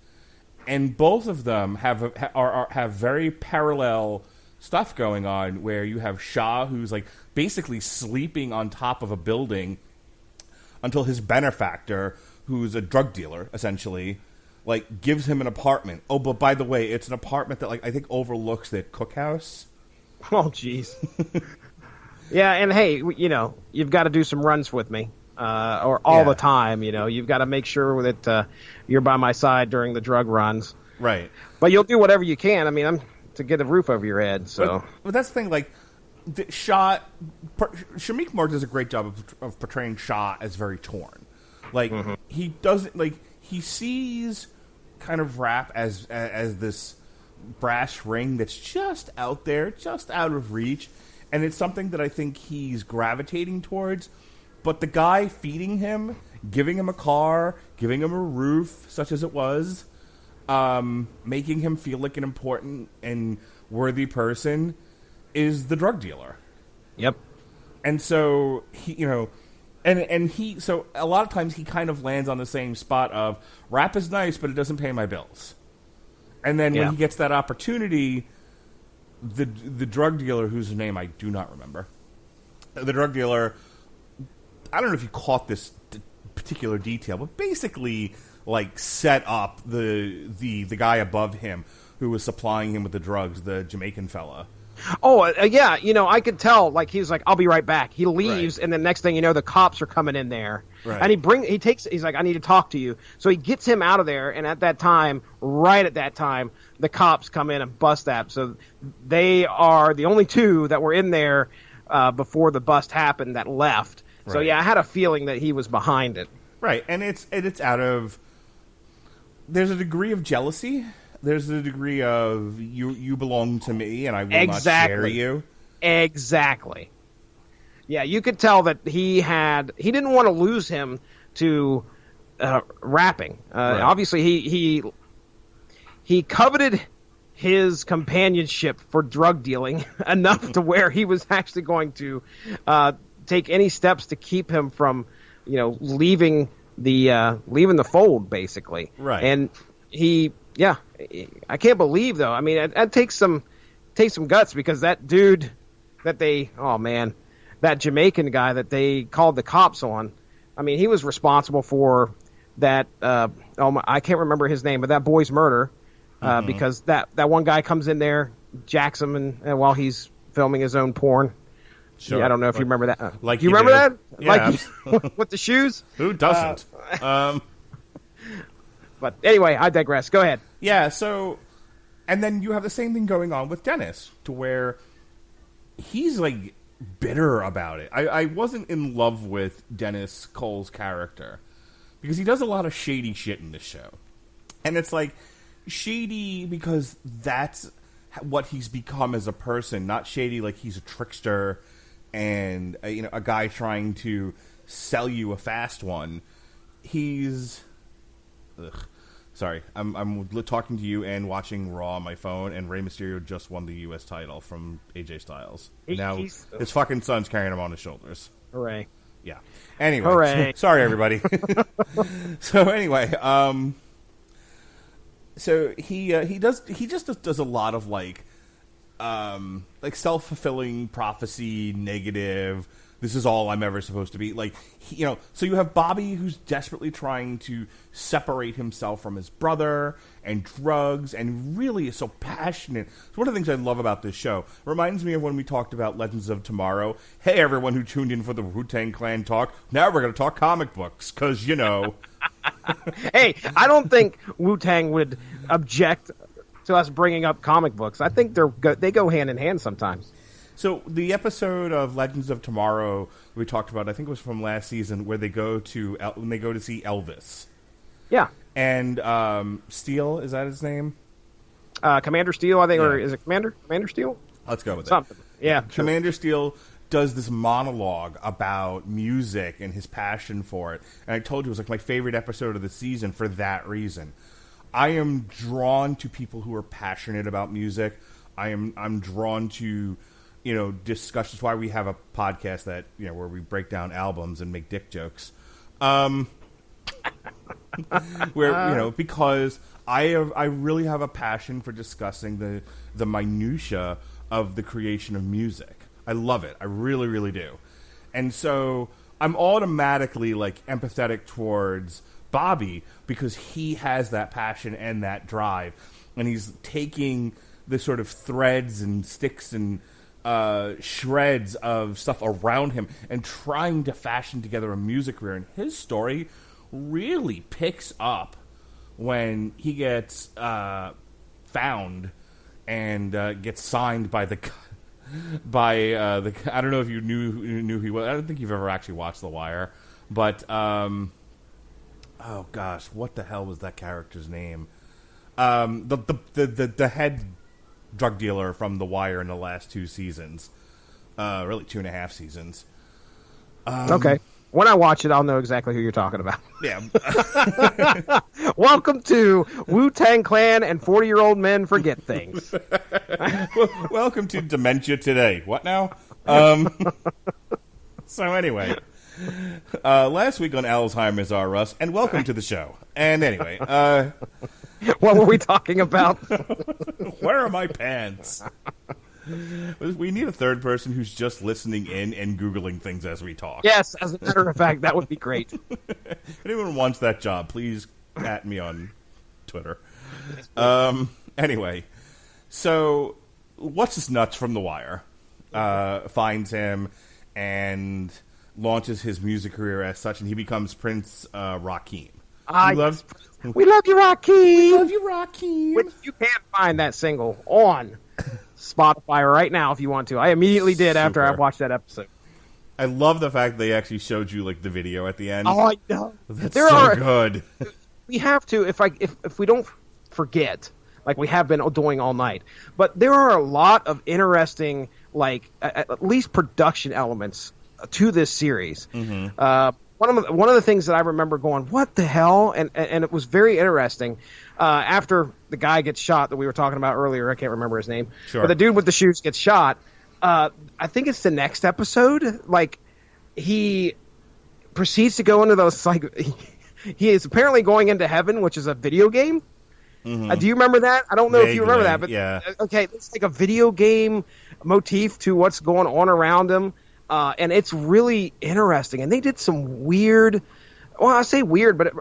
and both of them have very parallel stuff going on. Where you have Shah, who's like basically sleeping on top of a building until his benefactor, who's a drug dealer, essentially, like gives him an apartment. Oh, but by the way, it's an apartment that like I think overlooks the cookhouse. Oh, jeez. Yeah, and hey, you've got to do some runs with me. Or all the time, you've got to make sure that you're by my side during the drug runs. Right. But you'll do whatever you can. I mean, to get a roof over your head. So, but that's the thing. Like, Shamik Moore does a great job of portraying Shah as very torn. Like, he doesn't he sees kind of rap as this brass ring that's just out there, just out of reach, and it's something that I think he's gravitating towards. But the guy feeding him, giving him a car, giving him a roof, such as it was, making him feel like an important and worthy person, is the drug dealer. Yep. And so so a lot of times he kind of lands on the same spot of rap is nice, but it doesn't pay my bills. And then when he gets that opportunity, the drug dealer, whose name I do not remember, the drug dealer, I don't know if you caught this particular detail, but basically like set up the guy above him who was supplying him with the drugs, the Jamaican fella. Oh, yeah, I could tell, like, he was like, I'll be right back. He leaves, and the next thing you know, the cops are coming in there. Right. And he's like, I need to talk to you. So he gets him out of there, and right at that time, the cops come in and bust that. So they are the only two that were in there before the bust happened that left. Right. So, yeah, I had a feeling that he was behind it. Right, and it's out of... There's a degree of jealousy. There's a degree of you belong to me and I will not share you. Exactly. Yeah, you could tell that he didn't want to lose him to rapping. Right. Obviously, he coveted his companionship for drug dealing enough to where he was actually going to take any steps to keep him from, leaving the fold, basically. Right. And I can't believe, though. I mean, it takes some guts, because that dude that that Jamaican guy that they called the cops on, I mean, he was responsible for that. I can't remember his name, but that boy's murder, because that one guy comes in there, jacks him, and while he's filming his own porn. Sure. Yeah, I don't know if you remember that. Like you remember that? Yeah. With the shoes? Who doesn't? But anyway, I digress. Go ahead. Yeah, so... And then you have the same thing going on with Dennis, to where he's, like, bitter about it. I wasn't in love with Dennis Cole's character, because he does a lot of shady shit in this show. And it's, like, shady because that's what he's become as a person, not shady like he's a trickster and, a guy trying to sell you a fast one. He's... Ugh. Sorry, I'm talking to you and watching Raw on my phone, and Rey Mysterio just won the U.S. title from AJ Styles. Now his fucking son's carrying him on his shoulders. Hooray. Yeah. Anyway, Hooray. sorry everybody. So anyway, so he just does a lot of like self-fulfilling prophecy, negative. This is all I'm ever supposed to be. Like, so you have Bobby who's desperately trying to separate himself from his brother and drugs and really is so passionate. It's one of the things I love about this show. It reminds me of when we talked about Legends of Tomorrow. Hey, everyone who tuned in for the Wu-Tang Clan talk. Now we're going to talk comic books because, Hey, I don't think Wu-Tang would object to us bringing up comic books. I think they go hand in hand sometimes. So the episode of Legends of Tomorrow we talked about, I think it was from last season, where they go to see Elvis. Yeah. And Steele, is that his name? Commander Steele, I think, Yeah. or is it Commander Steele? Let's go with Something. it. Yeah. Commander Steele does this monologue about music and his passion for it. And I told you it was like my favorite episode of the season for that reason. I am drawn to people who are passionate about music. I'm drawn to discussions. Why we have a podcast that where we break down albums and make dick jokes. Where because I really have a passion for discussing the minutia of the creation of music. I love it. I really, really do. And so I'm automatically like empathetic towards Bobby because he has that passion and that drive, and he's taking the sort of threads and sticks and shreds of stuff around him and trying to fashion together a music career. And his story really picks up when he gets found and gets signed by the I don't know if you knew who he was. I don't think you've ever actually watched The Wire, but oh gosh, what the hell was that character's name? The head drug dealer from The Wire in the last 2 seasons, really 2.5 seasons. Okay. When I watch it, I'll know exactly who you're talking about. Yeah. Welcome to Wu-Tang Clan and 40-year-old men forget things. Welcome to Dementia Today. What now? So anyway, last week on Alzheimer's R Us, and welcome to the show. And anyway, what were we talking about? where are my pants? We need a third person who's just listening in and Googling things as we talk. Yes, as a matter of fact, that would be great. If anyone wants that job, please at me on Twitter. Anyway, so what's his nuts from The Wire finds him and launches his music career as such, and he becomes Prince Rakeem. We love you, Rakeem. Love you, Rakeem. Which you can find that single on Spotify right now if you want to. I immediately did after I watched that episode. I love the fact they actually showed you like the video at the end. Oh, I know. That's so good. We have to if we don't forget, like we have been doing all night. But there are a lot of interesting, like at least production elements to this series. Mm-hmm. One of the things that I remember going, what the hell? And it was very interesting. After the guy gets shot that we were talking about earlier, I can't remember his name. Sure. But the dude with the shoes gets shot. I think it's the next episode. Like, he proceeds to go into those, like, he is apparently going into heaven, which is a video game. Mm-hmm. Do you remember that? I don't know if you remember that, but yeah. Okay, it's like a video game motif to what's going on around him. And it's really interesting. And they did some weird, well, I say weird, but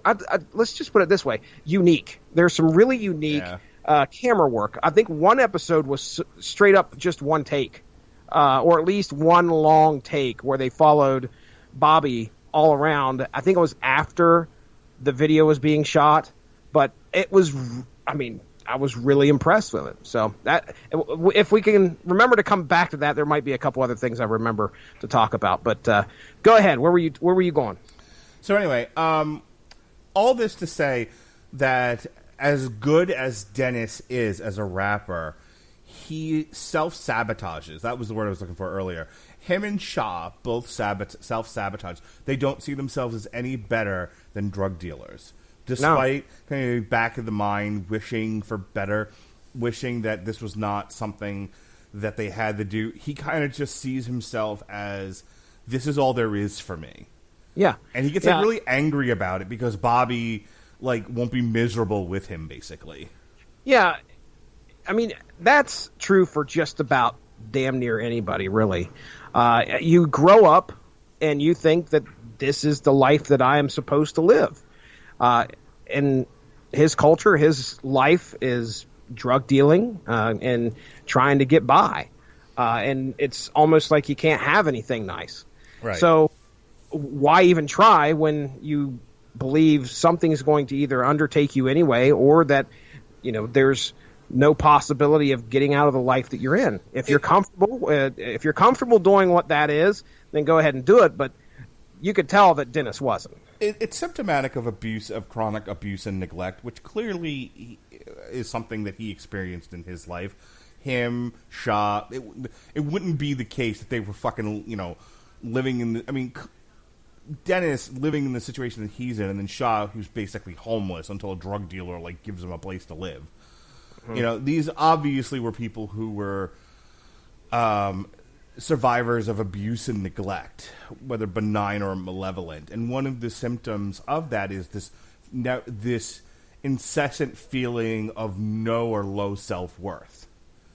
let's just put it this way. Unique. There's some really unique camera work. I think one episode was straight up just one take, or at least one long take where they followed Bobby all around. I think it was after the video was being shot, but it was, I mean, I was really impressed with it. So that if we can remember to come back to that, there might be a couple other things I remember to talk about. But go ahead. Where were you going? So anyway, all this to say that as good as Dennis is as a rapper, he self-sabotages. That was the word I was looking for earlier. Him and Shaw both self-sabotage. They don't see themselves as any better than drug dealers. Despite kind of back of the mind wishing for better, wishing that this was not something that they had to do, he kind of just sees himself as this is all there is for me. Yeah. And he gets like really angry about it because Bobby like won't be miserable with him, basically. Yeah. I mean, that's true for just about damn near anybody, really. You grow up and you think that this is the life that I am supposed to live. And his culture, his life is drug dealing and trying to get by. And it's almost like you can't have anything nice. Right. So why even try when you believe something's going to either undertake you anyway, or that, you know, there's no possibility of getting out of the life that you're in. If you're comfortable doing what that is, then go ahead and do it. But you could tell that Dennis wasn't. It's symptomatic of abuse, of chronic abuse and neglect, which clearly is something that he experienced in his life. Him, Shaw, it wouldn't be the case that they were fucking, you know, living in the, I mean, Dennis living in the situation that he's in, and then Shaw, who's basically homeless until a drug dealer like gives him a place to live. Mm-hmm. You know, these obviously were people who were survivors of abuse and neglect, whether benign or malevolent. And one of the symptoms of that is this incessant feeling of no or low self-worth.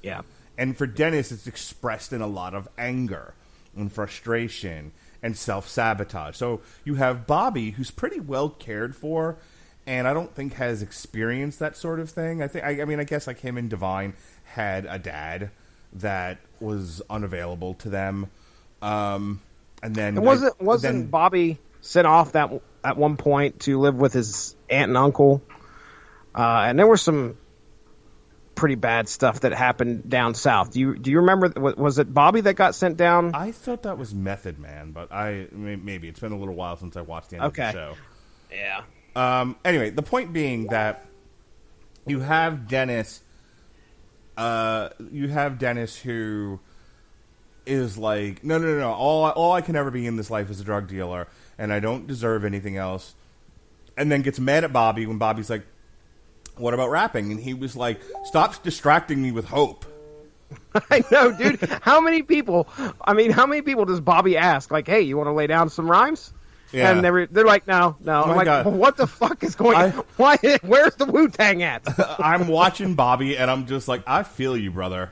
Yeah. And for Dennis, it's expressed in a lot of anger and frustration and self-sabotage. So you have Bobby, who's pretty well cared for, and I don't think has experienced that sort of thing. I mean, I guess like him and Divine had a dad that was unavailable to them. And then wasn't Bobby sent off that at one point to live with his aunt and uncle? And there was some pretty bad stuff that happened down south. Do you remember? Was it Bobby that got sent down? I thought that was Method Man, but maybe it's been a little while since I watched the end of the show. Yeah. Anyway, the point being that you have Dennis. You have Dennis who is like, no. All I can ever be in this life is a drug dealer, and I don't deserve anything else. And then gets mad at Bobby when Bobby's like, what about rapping? And he was like, stop distracting me with hope. I know, dude. How many people does Bobby ask? Like, hey, you want to lay down some rhymes? Yeah. And they're like, no. I'm like, well, what the fuck is going on? Why? Where's the Wu-Tang at? I'm watching Bobby, and I'm just like, I feel you, brother.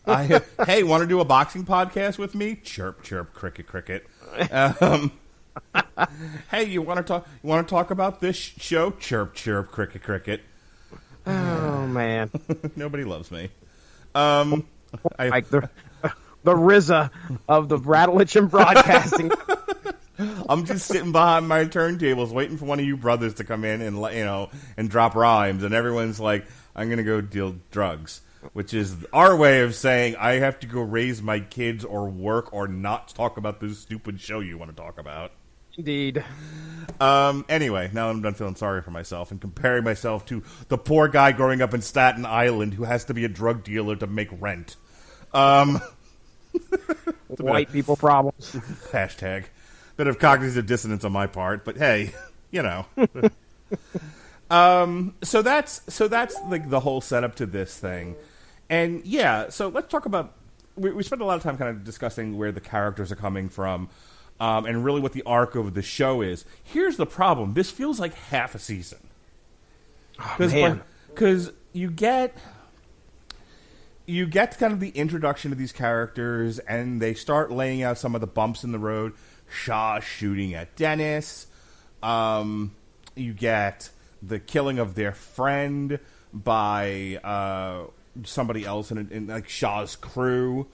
Hey, want to do a boxing podcast with me? Chirp, chirp, cricket, cricket. Hey, you want to talk about this show? Chirp, chirp, cricket, cricket. Oh man, nobody loves me. Like the RZA of the Radulch and broadcasting. I'm just sitting behind my turntables waiting for one of you brothers to come in and and drop rhymes, and everyone's like, I'm gonna go deal drugs, which is our way of saying I have to go raise my kids or work or not talk about this stupid show you want to talk about. Indeed. Anyway, now I'm done feeling sorry for myself and comparing myself to the poor guy growing up in Staten Island who has to be a drug dealer to make rent. White people problems. Hashtag. Bit of cognitive dissonance on my part, but hey, you know. So that's like the whole setup to this thing. And yeah, so let's talk about, we spent a lot of time kind of discussing where the characters are coming from. And really what the arc of the show is. Here's the problem. This feels like half a season. Because you get kind of the introduction to these characters, and they start laying out some of the bumps in the road. Shaw shooting at Dennis. You get the killing of their friend by somebody else in like Shaw's crew.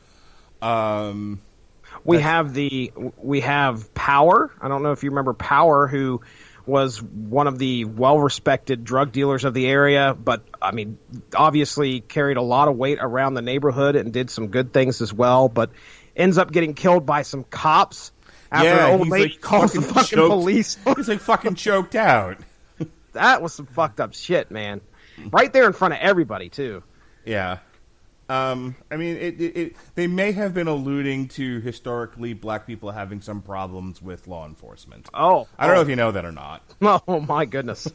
We have Power. I don't know if you remember Power, who was one of the well-respected drug dealers of the area, but, I mean, obviously carried a lot of weight around the neighborhood and did some good things as well, but ends up getting killed by some cops after an old lady calls the fucking police. He's like fucking choked out. That was some fucked up shit, man. Right there in front of everybody, too. Yeah. I mean, they may have been alluding to historically black people having some problems with law enforcement. I don't know if you know that or not. Oh, my goodness.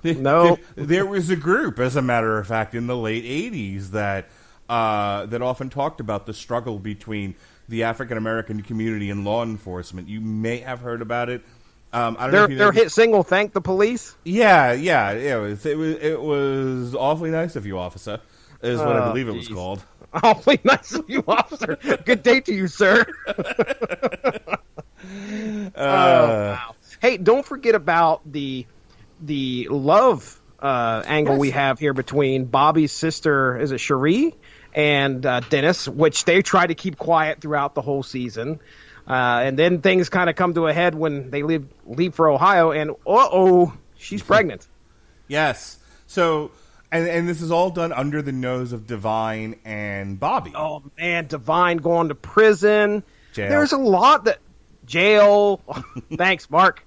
No. There was a group, as a matter of fact, in the late 80s that often talked about the struggle between the African American community in law enforcement. You may have heard about it. I don't know if you know their hit single, "Thank the Police." Yeah. It was awfully nice of you, officer. Is what I believe it was called. Awfully nice of you, officer. Good day to you, sir. Wow. Hey, don't forget about the love angle we have here between Bobby's sister, is it Cherie, and Dennis, which they try to keep quiet throughout the whole season. And then things kind of come to a head when they leave for Ohio, and she's pregnant. Yes. So, and this is all done under the nose of Divine and Bobby. Oh man, Divine going to prison. Jail. There's a lot that jail. Thanks, Mark.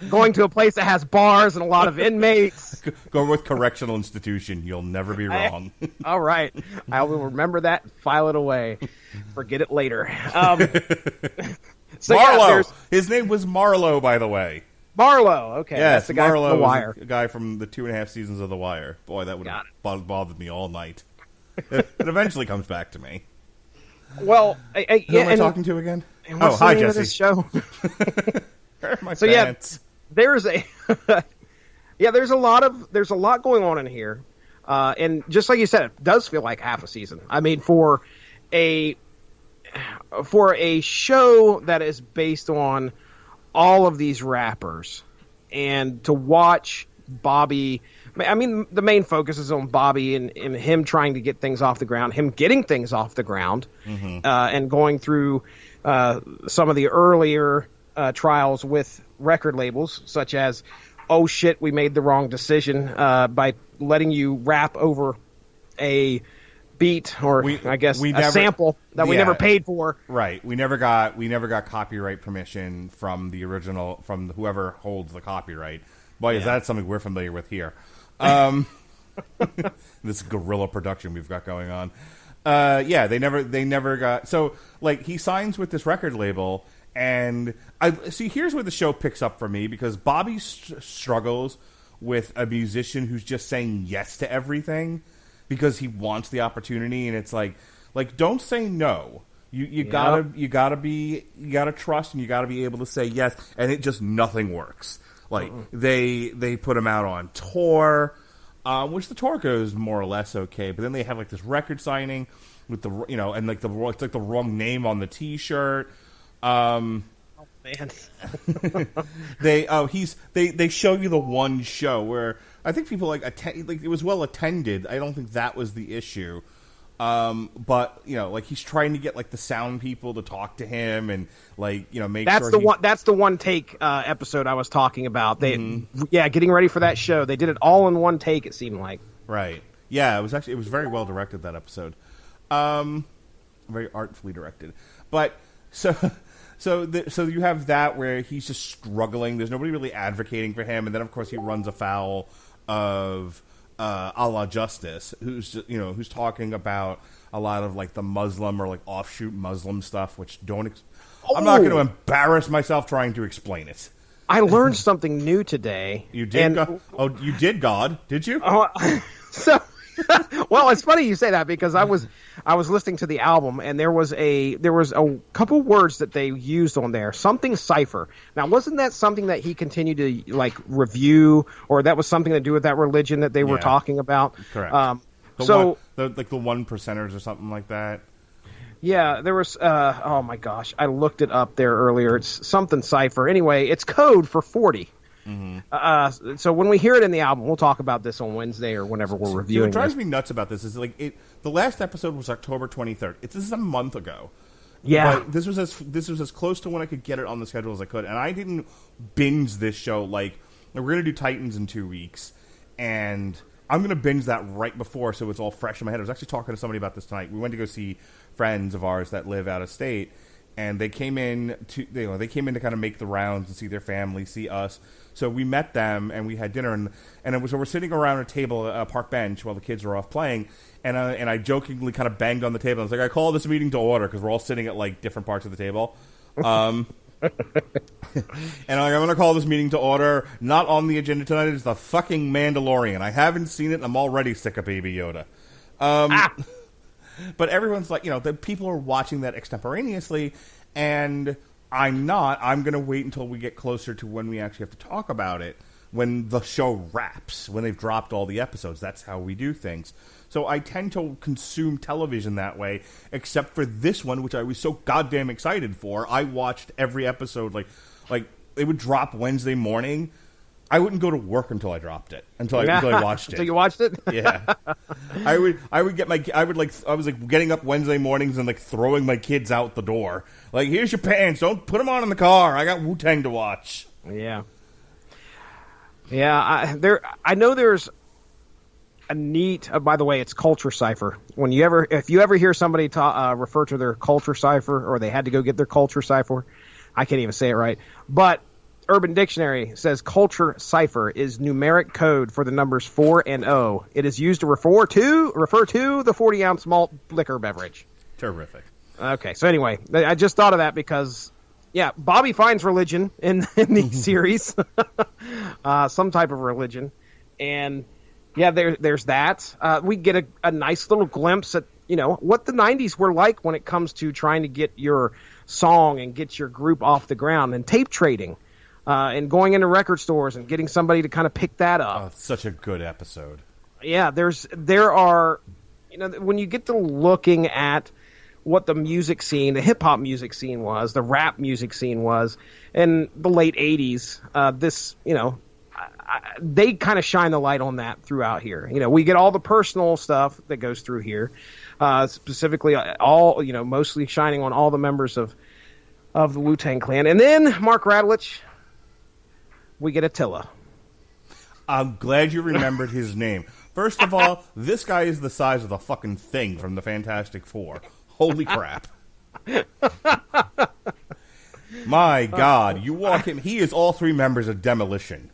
Going to a place that has bars and a lot of inmates. Going with correctional institution. You'll never be wrong. All right. I will remember that and file it away. Forget it later. So Marlowe. His name was Marlowe, by the way. Marlowe. Okay. Yes, that's the guy Marlowe from The Wire. was a guy from the 2.5 seasons of The Wire. Boy, that would have bothered me all night. It eventually comes back to me. Well, Who am I talking to again? Oh, hi, Jesse. This show? So pants. There's a there's a lot going on in here, and just like you said, it does feel like half a season. I mean, for a show that is based on all of these rappers, and to watch Bobby. I mean, the main focus is on Bobby and him trying to get things off the ground, him getting things off the ground, and going through some of the earlier trials with record labels, such as, oh shit, we made the wrong decision by letting you rap over a beat or a sample that we never paid for. Right. We never got copyright permission from the original, from whoever holds the copyright. Boy, is that something we're familiar with here. This guerrilla production we've got going on. They never got, so like he signs with this record label, and I see here's where the show picks up for me, because Bobby struggles with a musician who's just saying yes to everything because he wants the opportunity, and it's like don't say no. You gotta trust, and you gotta be able to say yes, and it just nothing works. Like they put him out on tour, which the tour goes more or less okay, but then they have like this record signing with the and like it's like the wrong name on the T-shirt. Man. They show you the one show where I think people like it was well attended. I don't think that was the issue. But like he's trying to get like the sound people to talk to him and make that's sure that's the one take episode I was talking about. They getting ready for that show. They did it all in one take, it seemed like. Right. Yeah, it was very well directed, that episode. Very artfully directed. But so you have that where he's just struggling. There's nobody really advocating for him, and then of course he runs afoul of a la Justice, who's talking about a lot of like the Muslim or like offshoot Muslim stuff, which I'm not going to embarrass myself trying to explain it. I learned something new today. You did? You did, God? Did you? Well, it's funny you say that, because I was listening to the album, and there was a couple words that they used on there. Something cipher. Now, wasn't that something that he continued to like review, or that was something to do with that religion that they were talking about? Correct. The one percenters or something like that. Yeah, there was. Oh my gosh, I looked it up there earlier. It's something cipher. Anyway, it's code for 40. Mm-hmm. So when we hear it in the album, we'll talk about this on Wednesday or whenever we're reviewing. What drives me nuts about this is like the last episode was October 23rd. This is a month ago. Yeah, but this was as close to when I could get it on the schedule as I could, and I didn't binge this show. Like we're gonna do Titans in 2 weeks, and I'm gonna binge that right before, so it's all fresh in my head. I was actually talking to somebody about this tonight. We went to go see friends of ours that live out of state, and they came in to kind of make the rounds and see their family, see us. So we met them and we had dinner, and we're sitting around a table, a park bench, while the kids were off playing. And I jokingly kind of banged on the table. I was like, I call this meeting to order, because we're all sitting at like different parts of the table. And I'm going to call this meeting to order. Not on the agenda tonight is the fucking Mandalorian. I haven't seen it, and I'm already sick of Baby Yoda. But everyone's like, the people are watching that extemporaneously, and I'm not. I'm going to wait until we get closer to when we actually have to talk about it, when the show wraps, when they've dropped all the episodes. That's how we do things. So I tend to consume television that way, except for this one, which I was so goddamn excited for. I watched every episode, like it would drop Wednesday morning. I wouldn't go to work until I dropped it, until I watched it. Until you watched it? Yeah. I was getting up Wednesday mornings and like throwing my kids out the door. Like, here's your pants. Don't put them on in the car. I got Wu-Tang to watch. Yeah. Yeah, I know there's a neat. By the way, it's culture cipher. If you ever hear somebody refer to their culture cipher, or they had to go get their culture cipher, I can't even say it right. But Urban Dictionary says culture cipher is numeric code for the numbers 4 and 0. It is used to refer to the 40-ounce malt liquor beverage. Terrific. Okay, so anyway, I just thought of that because. Yeah, Bobby finds religion in the series, some type of religion, and yeah, there's that. We get a nice little glimpse at what the '90s were like when it comes to trying to get your song and get your group off the ground, and tape trading, and going into record stores and getting somebody to kind of pick that up. Oh, it's such a good episode. Yeah, there are, when you get to looking at what the music scene, the hip-hop music scene was, the rap music scene was, in the late 80s, they kind of shine the light on that throughout here. We get all the personal stuff that goes through here, specifically mostly shining on all the members of the Wu-Tang Clan. And then, Mark Radulch, we get Attila. I'm glad you remembered his name. First of all, this guy is the size of the fucking Thing from the Fantastic Four. Holy crap. My God, you walk him. He is all three members of Demolition.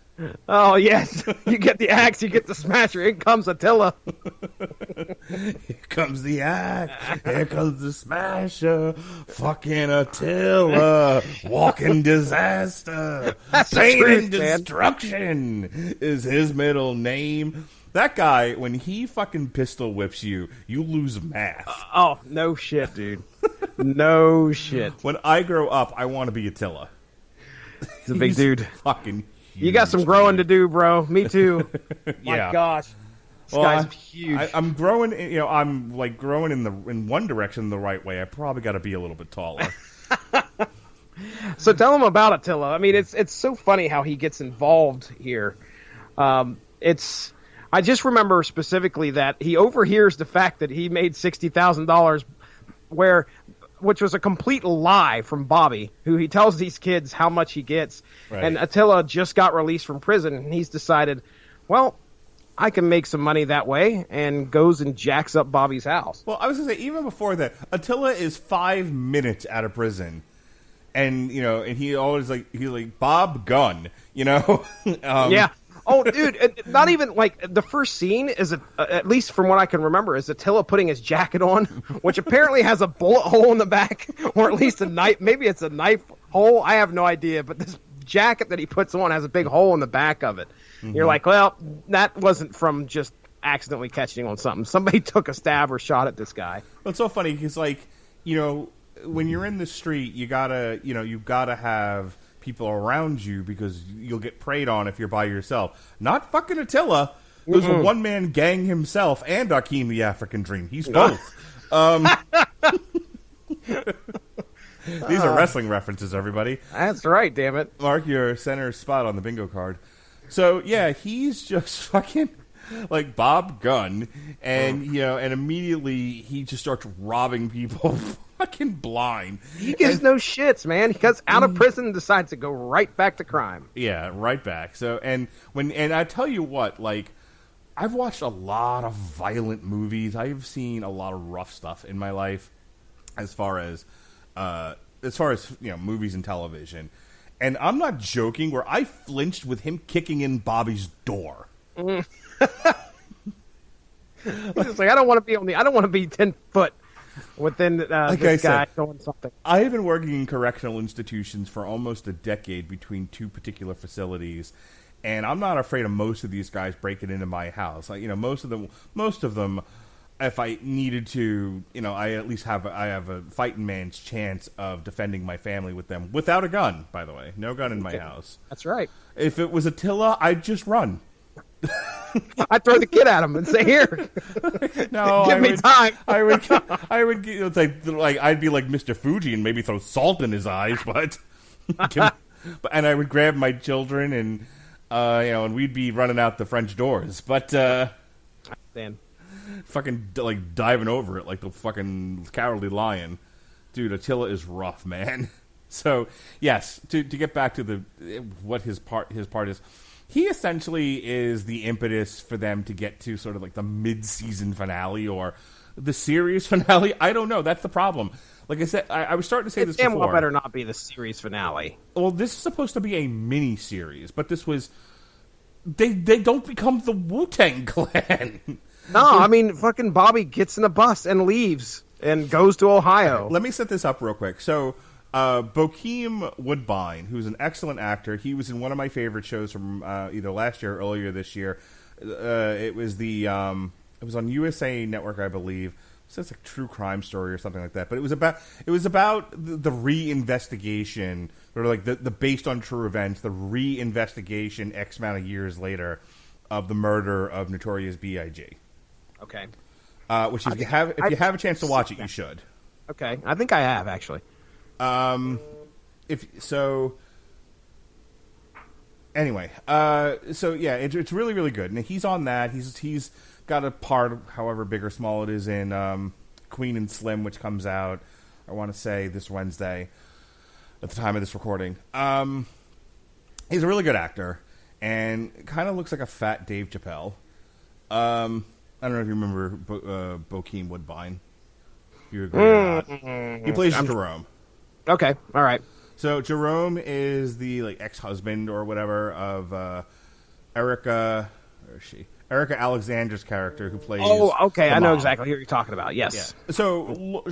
Oh, yes. You get the axe, you get the smasher. In comes Attila. Here comes the axe. Here comes the smasher. Fucking Attila. Walking disaster. Pain and destruction is his middle name. That guy, when he fucking pistol whips you, you lose math. Oh, no shit, dude. No shit. When I grow up, I want to be Attila. He's a big dude. Fucking huge. You got some growing to do, bro. Me too. My Yeah. gosh. This guy's huge. I'm growing, I'm like growing in one direction the right way. I probably got to be a little bit taller. So tell him about Attila. I mean, it's so funny how he gets involved here. I just remember specifically that he overhears the fact that he made $60,000, which was a complete lie from Bobby, who he tells these kids how much he gets. Right. And Attila just got released from prison, and he's decided, well, I can make some money that way, and goes and jacks up Bobby's house. Well, I was going to say, even before that, Attila is 5 minutes out of prison. And, and he always he's like, Bob Gunn, Yeah. Oh, dude, not even, the first scene is, at least from what I can remember, is Attila putting his jacket on, which apparently has a bullet hole in the back, or at least a knife. Maybe it's a knife hole. I have no idea, but this jacket that he puts on has a big hole in the back of it. Mm-hmm. You're like, well, that wasn't from just accidentally catching on something. Somebody took a stab or shot at this guy. Well, it's so funny, because, when you're in the street, you gotta have people around you, because you'll get preyed on if you're by yourself. Not fucking Attila, who's a one-man gang himself, and Akeem the African Dream. He's both. These are wrestling references, everybody. That's right, damn it. Mark your center spot on the bingo card. So, yeah, he's just fucking like Bob Gunn, and, and immediately he just starts robbing people fucking blind. He gives no shits, man. He gets out of prison and decides to go right back to crime. Yeah, right back. So, and I tell you what, I've watched a lot of violent movies. I've seen a lot of rough stuff in my life, as far as movies and television. And I'm not joking, where I flinched with him kicking in Bobby's door. He's just like, I don't want to be 10 foot within this guy doing something. I have been working in correctional institutions for almost a decade between two particular facilities, and I'm not afraid of most of these guys breaking into my house. Most of them, if I needed to, I at least have a fighting man's chance of defending my family with them without a gun. By the way, no gun in my house. That's right. If it was Attila, I'd just run. I'd throw the kid at him and say, "Here, no, give me time." I would. It's like I'd be like Mr. Fuji and maybe throw salt in his eyes, but and I would grab my children and and we'd be running out the French doors, but Dan. fucking like diving over it like the fucking Cowardly Lion, dude. Attila is rough, man. So yes, to get back to what his part is. He essentially is the impetus for them to get to sort of like the mid-season finale or the series finale. I don't know. That's the problem. Like I said, I was starting to say this before. Damn well better not be the series finale. Well, this is supposed to be a mini-series, but this was... They don't become the Wu-Tang Clan. No, I mean, fucking Bobby gets in a bus and leaves and goes to Ohio. Let me set this up real quick. So... Bokeem Woodbine, who's an excellent actor, he was in one of my favorite shows from either last year or earlier this year. It was it was on USA Network, I believe. It's like True Crime Story or something like that. But it was about the reinvestigation, or like the based on true events, the reinvestigation X amount of years later of the murder of Notorious B.I.G. Okay. Which if you have a chance to watch it, you should. Okay, I think I have actually. Anyway, so yeah, it's really, really good. And he's on that. He's got a part, however big or small it is, in Queen and Slim, which comes out, I want to say, this Wednesday at the time of this recording. He's a really good actor and kind of looks like a fat Dave Chappelle. I don't know if you remember Bokeem Woodbine. You agree or not? He plays Jerome. Okay, all right. So Jerome is the ex-husband or whatever of Erica. Where is she? Erica Alexander's character, who plays. Oh, okay. I know mom. exactly who you're talking about. Yes. Yeah. So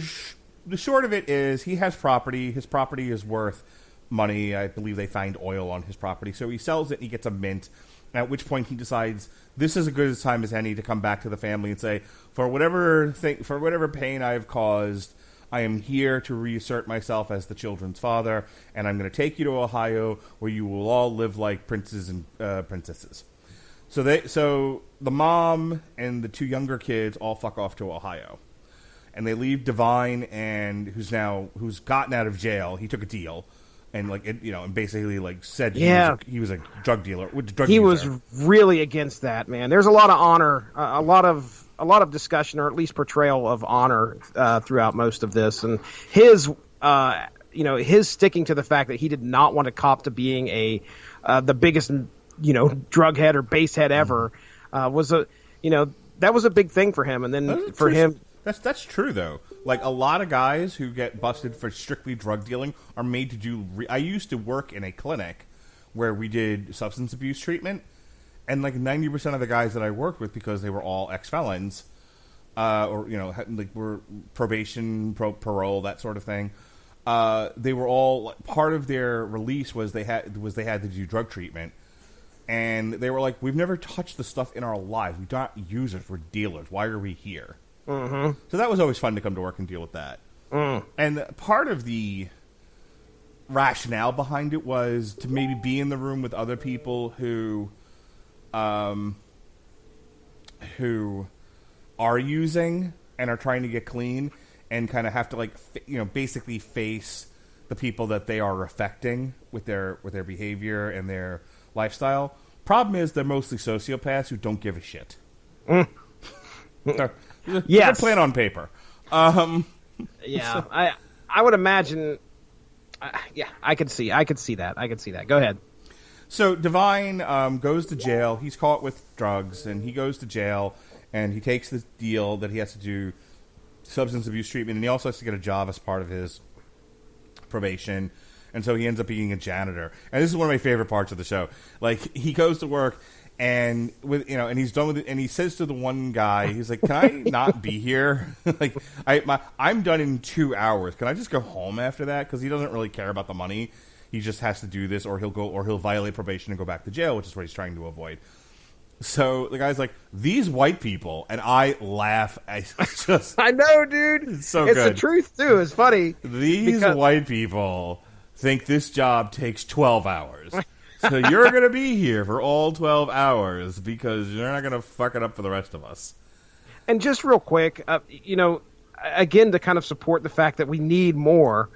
the short of it is, he has property. His property is worth money. I believe they find oil on his property. So he sells it. And he gets a mint. At which point he decides this is as good a time as any to come back to the family and say, for whatever pain I've caused, I am here to reassert myself as the children's father, and I'm going to take you to Ohio, where you will all live like princes and princesses. So the mom and the two younger kids all fuck off to Ohio, and they leave Divine, and who's gotten out of jail. He took a deal, and and basically said he was a drug dealer. He was really against that, man. There's a lot of honor, a lot of discussion, or at least portrayal of honor throughout most of this, and his sticking to the fact that he did not want to cop to being the biggest drug head or base head ever was that was a big thing for him, and then for him. That's true though. Like, a lot of guys who get busted for strictly drug dealing are made to do. I used to work in a clinic where we did substance abuse treatment. And 90% of the guys that I worked with, because they were all ex-felons, were probation, parole, that sort of thing. They were all part of their release was they had to do drug treatment, and they were like, "We've never touched the stuff in our lives. We're not users. We're dealers. Why are we here?" Mm-hmm. So that was always fun to come to work and deal with that. Mm. And part of the rationale behind it was to maybe be in the room with other people who are using and are trying to get clean, and kind of have to basically face the people that they are affecting with their behavior and their lifestyle. Problem is, they're mostly sociopaths who don't give a shit. Mm. Yes, plan on paper. Yeah, I would imagine. I could see that. Go ahead. So Divine goes to jail. He's caught with drugs, and he goes to jail, and he takes this deal that he has to do substance abuse treatment, and he also has to get a job as part of his probation, and so he ends up being a janitor. And this is one of my favorite parts of the show. He goes to work, and and he's done with it, and he says to the one guy, he's like, "Can I not be here? I'm done in 2 hours. Can I just go home after that?" Because he doesn't really care about the money. He just has to do this, or he'll violate probation and go back to jail, which is what he's trying to avoid. So the guy's like, these white people, and I laugh. I know, dude. It's so it's good. The truth, too. It's funny. These white people think this job takes 12 hours. So you're going to be here for all 12 hours because you're not going to fuck it up for the rest of us. And just real quick, again, to kind of support the fact that we need more,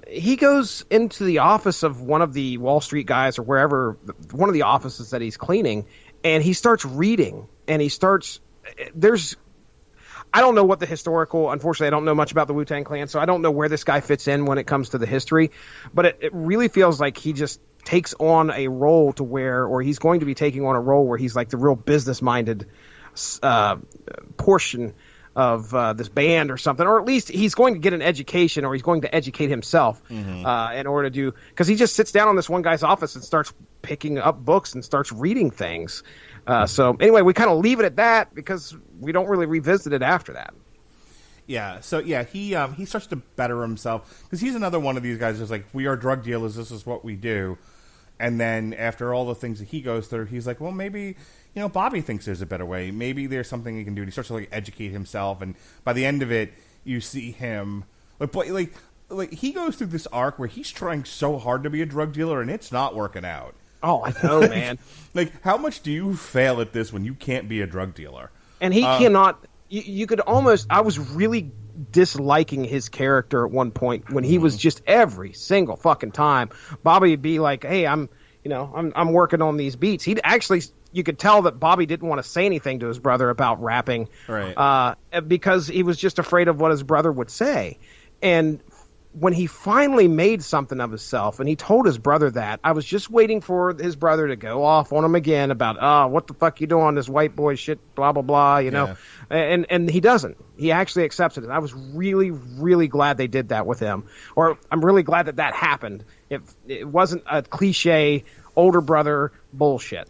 he goes into the office of one of the Wall Street guys or wherever, one of the offices that he's cleaning, and he starts reading. And I don't know what the historical, unfortunately, I don't know much about the Wu-Tang Clan, so I don't know where this guy fits in when it comes to the history. But it really feels like he just takes on a role or he's going to be taking on a role where he's like the real business-minded portion of this band or something, or at least he's going to get an education, or he's going to educate himself in order to do, because he just sits down in this one guy's office and starts picking up books and starts reading things. So anyway, we kind of leave it at that because we don't really revisit it after that. Yeah. So yeah, he starts to better himself because he's another one of these guys who's like, we are drug dealers. This is what we do. And then after all the things that he goes through, he's like, well, maybe, Bobby thinks there's a better way. Maybe there's something he can do. And he starts to like educate himself. And by the end of it, you see him like he goes through this arc where he's trying so hard to be a drug dealer and it's not working out. Oh, I know, man. Like, how much do you fail at this when you can't be a drug dealer? And he cannot. You could almost. I was really disliking his character at one point when he was just every single fucking time Bobby would be like, hey, I'm working on these beats. He'd actually, you could tell that Bobby didn't want to say anything to his brother about rapping, right? Because he was just afraid of what his brother would say. And when he finally made something of himself and he told his brother that, I was just waiting for his brother to go off on him again about, what the fuck you doing, this white boy shit, blah, blah, blah, know. And he doesn't. He actually accepted it. I was really, really glad they did that with him. Or I'm really glad that happened. It wasn't a cliche older brother bullshit.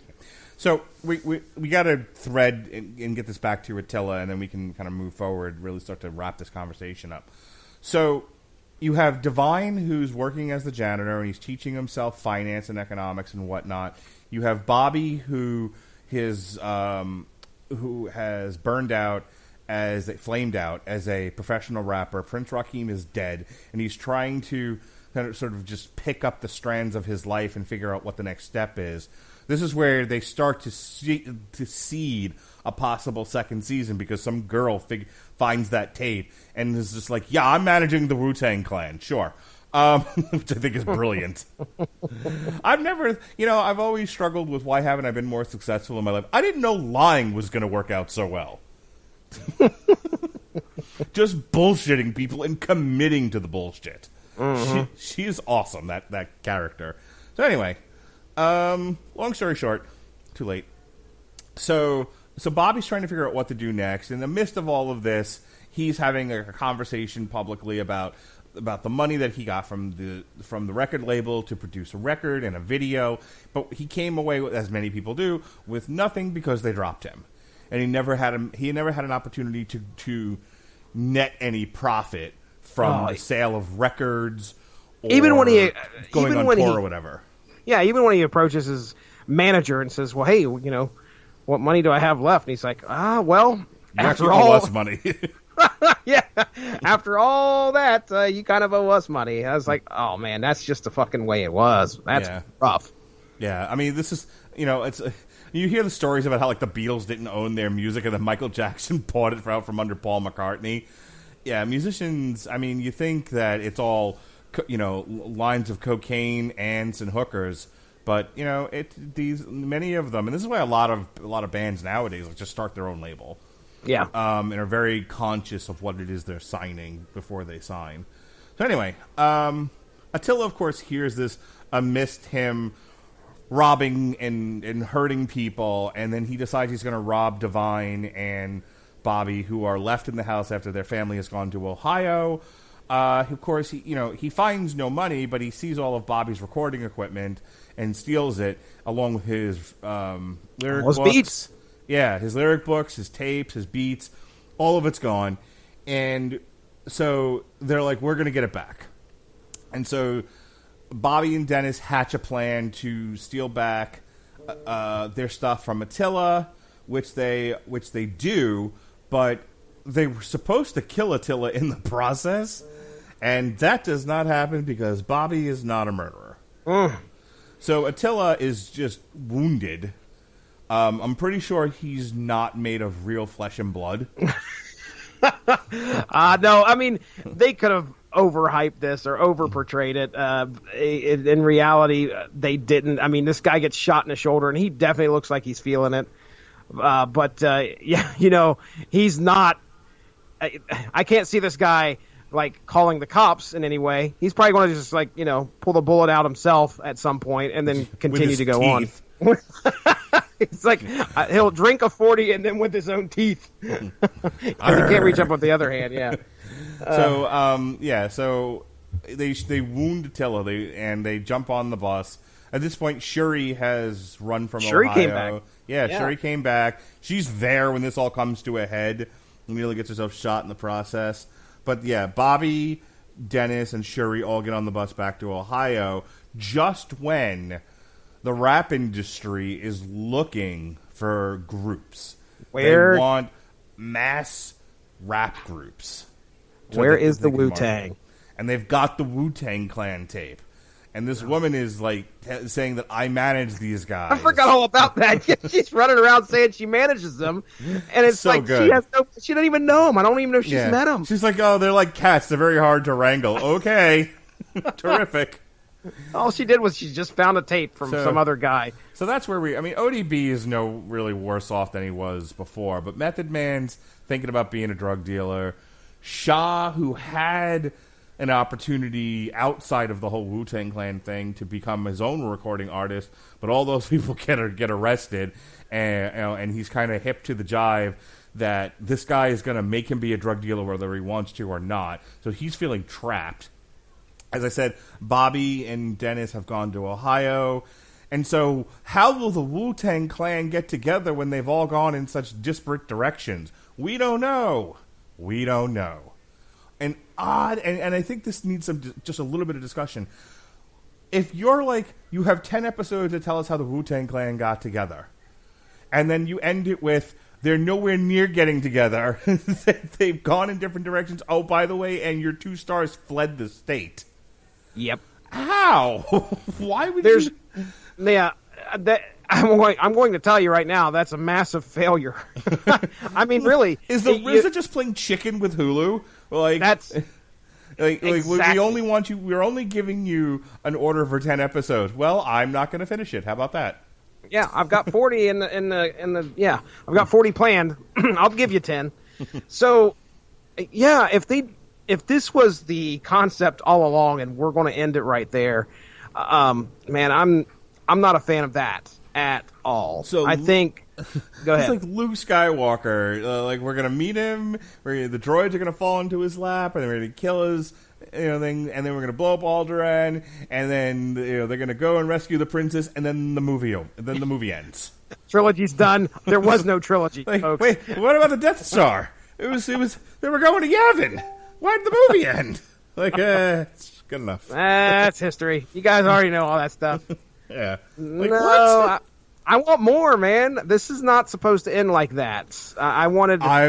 So we got to thread and get this back to Attila, and then we can kind of move forward, really start to wrap this conversation up. So you have Divine, who's working as the janitor, and he's teaching himself finance and economics and whatnot. You have Bobby, who has flamed out as a professional rapper. Prince Rakeem is dead, and he's trying to kind of sort of just pick up the strands of his life and figure out what the next step is. This is where they start to seed a possible second season because some girl finds that tape and is just like, yeah, I'm managing the Wu-Tang Clan, sure. Which I think is brilliant. I've always struggled with why haven't I been more successful in my life. I didn't know lying was going to work out so well. Just bullshitting people and committing to the bullshit. Mm-hmm. She is awesome, that character. So anyway, long story short, too late. So Bobby's trying to figure out what to do next. In the midst of all of this, he's having a conversation publicly about the money that he got from the record label to produce a record and a video. But he came away, as many people do, with nothing because they dropped him, and he never had an opportunity to net any profit from the sale of records, or even when he going on tour or whatever. Yeah, even when he approaches his manager and says, "Well, hey, what money do I have left?" And he's like, well, after all, us money." Yeah, after all that, you kind of owe us money. I was like, oh man, that's just the fucking way it was. That's rough. Yeah, I mean, this is, it's you hear the stories about how like the Beatles didn't own their music and then Michael Jackson bought it out from under Paul McCartney. Yeah, musicians. I mean, you think that it's all lines of cocaine, ants, and hookers, but many of them, and this is why a lot of bands nowadays just start their own label. Yeah. And are very conscious of what it is they're signing before they sign. So anyway, Attila, of course, hears this amidst him robbing and hurting people, and then he decides he's going to rob Divine and Bobby, who are left in the house after their family has gone to Ohio. Of course, he finds no money, but he sees all of Bobby's recording equipment and steals it, along with his lyric books. Beats. Yeah, his lyric books, his tapes, his beats, all of it's gone. And so they're like, we're going to get it back. And so Bobby and Dennis hatch a plan to steal back their stuff from Attila, which they do, but they were supposed to kill Attila in the process, and that does not happen because Bobby is not a murderer. So Attila is just wounded. I'm pretty sure he's not made of real flesh and blood. No, I mean, they could have overhyped this or overportrayed it. In reality, they didn't. I mean, this guy gets shot in the shoulder, and he definitely looks like he's feeling it. But yeah, he's not. I can't see this guy like calling the cops in any way. He's probably going to just like pull the bullet out himself at some point and then continue to go teeth. On. It's like he'll drink a 40 and then with his own teeth. He can't reach up with the other hand. Yeah. So they wound Attila and they jump on the bus. At this point, Shuri has run from Ohio. Came back. Yeah, Shuri came back. She's there when this all comes to a head. Nearly gets herself shot in the process. But yeah, Bobby, Dennis, and Shuri all get on the bus back to Ohio just when the rap industry is looking for groups. They want mass rap groups. Where is the Wu-Tang? And they've got the Wu-Tangclan tape. And this woman is like saying that I manage these guys. I forgot all about that. She's running around saying she manages them, and it's so like good. She doesn't even know them. I don't even know if she's met them. She's like, oh, they're like cats. They're very hard to wrangle. Okay, terrific. All she did was she just found a tape from some other guy. So that's where ODB is no really worse off than he was before. But Method Man's thinking about being a drug dealer. Shaw, who had an opportunity outside of the whole Wu-Tang Clan thing to become his own recording artist, but all those people get arrested, and he's kind of hip to the jive that this guy is going to make him be a drug dealer whether he wants to or not. So he's feeling trapped. As I said, Bobby and Dennis have gone to Ohio, and so how will the Wu-Tang Clan get together when they've all gone in such disparate directions? We don't know. And I think this needs just a little bit of discussion. If you're like, you have 10 episodes to tell us how the Wu-Tang Clan got together, and then you end it with, they're nowhere near getting together, they've gone in different directions, oh, by the way, and your 2 stars fled the state. Yep. How? Why would you? Yeah, I'm going to tell you right now, that's a massive failure. I mean, really. Is the RZA just playing chicken with Hulu? Like that's exactly. We only want you. We're only giving you an order for 10 episodes. Well, I'm not going to finish it. How about that? Yeah, I've got 40 in the. Yeah, I've got 40 planned. I'll give you 10. So, yeah, if this was the concept all along, and we're going to end it right there, man, I'm not a fan of that at all. So I think. Go ahead. It's like Luke Skywalker. Like we're gonna meet him. The droids are gonna fall into his lap, and they're gonna kill his, thing, and then we're gonna blow up Alderaan, and then they're gonna go and rescue the princess, and then the movie ends. Trilogy's done. There was no trilogy. Folks. Wait, what about the Death Star? It was. They were going to Yavin. Why did the movie end? It's good enough. That's history. You guys already know all that stuff. Yeah. What? I want more, man. This is not supposed to end like that. I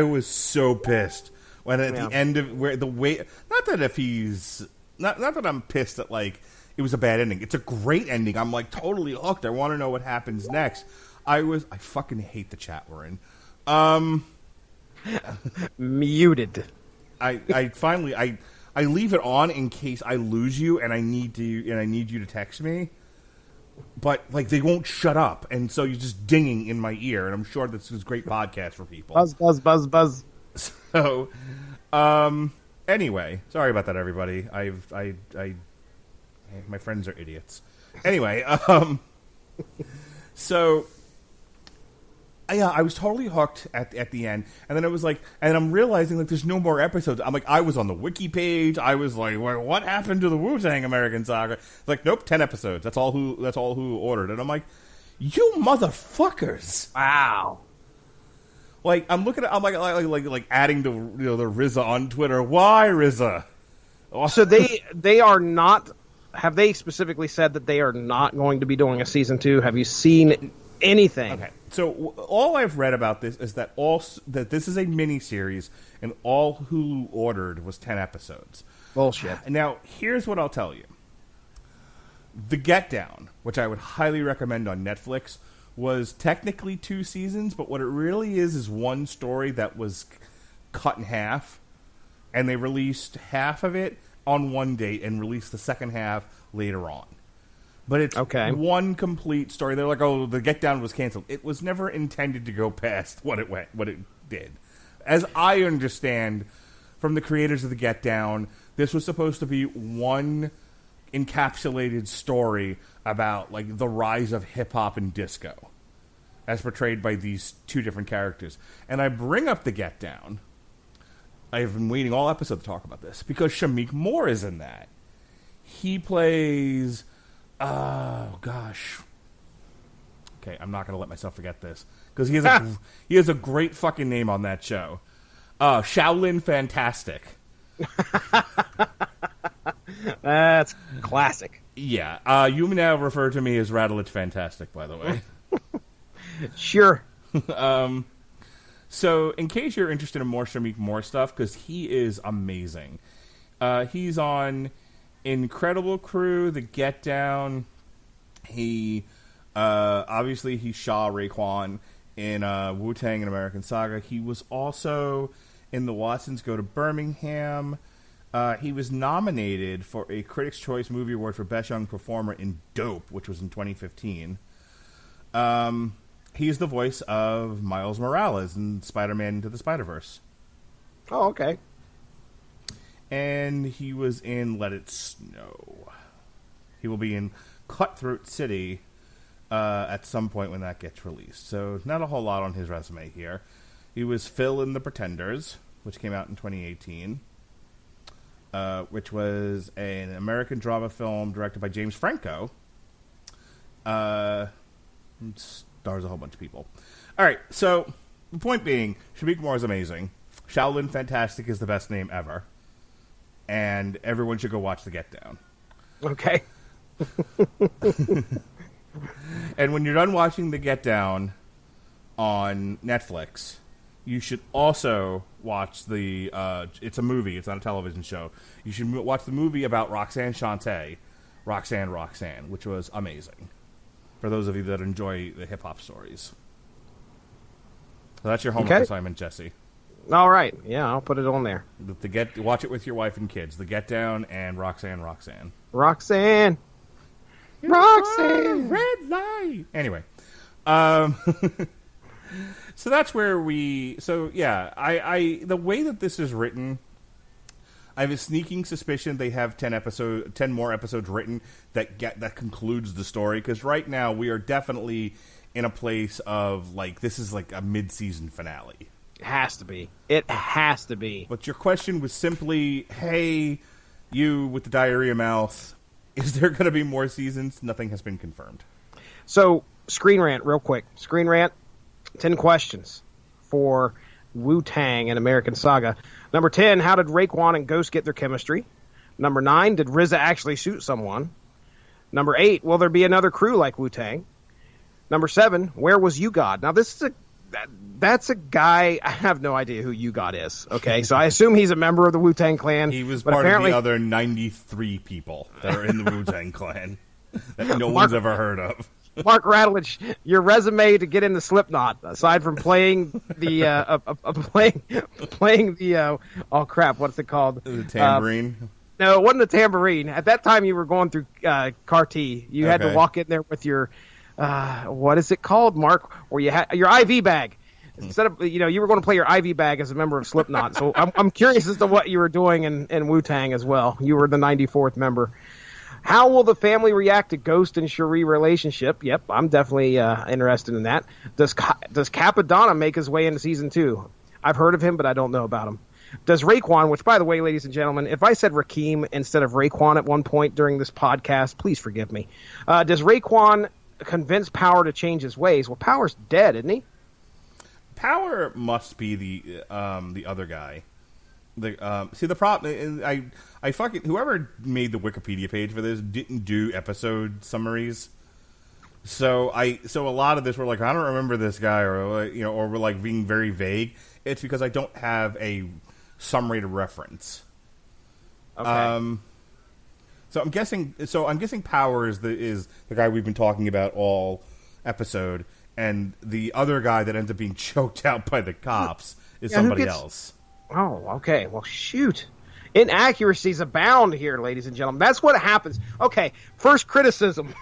was so pissed when at the end of where the way. Not that if he's not that I'm pissed that like it was a bad ending. It's a great ending. I'm like totally hooked. I want to know what happens next. I fucking hate the chat we're in. Muted. I finally I leave it on in case I lose you and I need you to text me. But, like, they won't shut up, and so you're just dinging in my ear, and I'm sure this is a great podcast for people. Buzz, buzz, buzz, buzz. So, anyway, sorry about that, everybody. My friends are idiots. Anyway, so, yeah, I was totally hooked at the end, and then it was like, and I'm realizing, like, there's no more episodes. I'm like, I was on the wiki page, I was like, what happened to the Wu-Tang American Saga? It's like, nope, 10 episodes. That's all who ordered. And I'm like, you motherfuckers. Wow. Like, I'm looking at, I'm like adding the the RZA on Twitter. Why RZA? So they are not. Have they specifically said that they are not going to be doing a season 2? Have you seen anything. Okay, so all I've read about this is that this is a miniseries, and all Hulu ordered was 10 episodes. Bullshit. Now, here's what I'll tell you. The Get Down, which I would highly recommend on Netflix, was technically 2 seasons, but what it really is one story that was cut in half, and they released half of it on one date and released the second half later on. But it's one complete story. They're like, oh, the Get Down was canceled. It was never intended to go past what it did. As I understand from the creators of the Get Down, this was supposed to be one encapsulated story about like the rise of hip hop and disco, as portrayed by these 2 different characters. And I bring up the Get Down. I've been waiting all episode to talk about this because Shameik Moore is in that. He plays. Oh gosh. Okay, I'm not going to let myself forget this because he has a great fucking name on that show. Shaolin Fantastic. That's classic. Yeah. You now refer to me as Radulch Fantastic, by the way. Sure. So, in case you're interested in more Shameik Moore stuff, because he is amazing. He's on Incredible Crew, The Get Down. He obviously he's Shah Raekwon in Wu-Tang and American Saga. He was also in The Watsons Go to Birmingham. He was nominated for a Critics' Choice Movie Award for Best Young Performer in Dope, which was in 2015. He's the voice of Miles Morales in Spider-Man Into the Spider-Verse. Oh, okay. And he was in Let It Snow. He will be in Cutthroat City at some point when that gets released. So not a whole lot on his resume here. He was Phil in The Pretenders, which came out in 2018, which was an American drama film directed by James Franco. Stars a whole bunch of people. All right, so the point being, Shameik Moore is amazing. Shaolin Fantastic is the best name ever. And everyone should go watch The Get Down. Okay. And when you're done watching The Get Down on Netflix, you should also watch the... it's a movie. It's not a television show. You should watch the movie about Roxanne Shante, Roxanne, which was amazing. For those of you that enjoy the hip-hop stories. So that's your homework assignment, Jesse. All right. Yeah, I'll put it on there. Watch it with your wife and kids. The Get Down and Roxanne. Roxanne! Red light! Anyway. So that's where we... So, yeah. The way that this is written... I have a sneaking suspicion they have 10 more episodes written that concludes the story, because right now we are definitely in a place of, like, this is like a mid-season finale. It has to be. It has to be. But your question was simply, hey, you with the diarrhea mouth, is there going to be more seasons? Nothing has been confirmed. So, Screen Rant, real quick. Screen Rant, 10 questions for Wu-Tang and American Saga. Number 10, how did Raekwon and Ghost get their chemistry? Number 9, did RZA actually shoot someone? Number 8, will there be another crew like Wu-Tang? Number 7, where was U-God? Now, this is that's a guy, I have no idea who U-God is, okay? So I assume he's a member of the Wu-Tang Clan. He was part of the other 93 people that are in the Wu-Tang Clan that no one's ever heard of. Mark Radulch, your resume to get into Slipknot, aside from playing the oh crap, what's it called? The tambourine. No, it wasn't a tambourine. At that time, you were going through CAR-T. You had to walk in there with your what is it called, Mark? Where you had your IV bag. Instead of you were going to play your IV bag as a member of Slipknot. So I'm curious as to what you were doing in Wu-Tang as well. You were the 94th member. How will the family react to Ghost and Cherie relationship? Yep, I'm definitely interested in that. Does Capadonna make his way into season 2? I've heard of him, but I don't know about him. Does Raekwon, which, by the way, ladies and gentlemen, if I said Rakeem instead of Raekwon at one point during this podcast, please forgive me. Does Raekwon convince Power to change his ways? Well, Power's dead, isn't he? Power must be the other guy. See, the problem, I fucking, whoever made the Wikipedia page for this didn't do episode summaries. So a lot of this we're like, I don't remember this guy, or or we're like being very vague. It's because I don't have a summary to reference. Okay. So I'm guessing Power is the guy we've been talking about all episode, and the other guy that ends up being choked out by the cops is somebody else. Oh, okay. Well, shoot. Inaccuracies abound here, ladies and gentlemen. That's what happens. Okay, first criticism.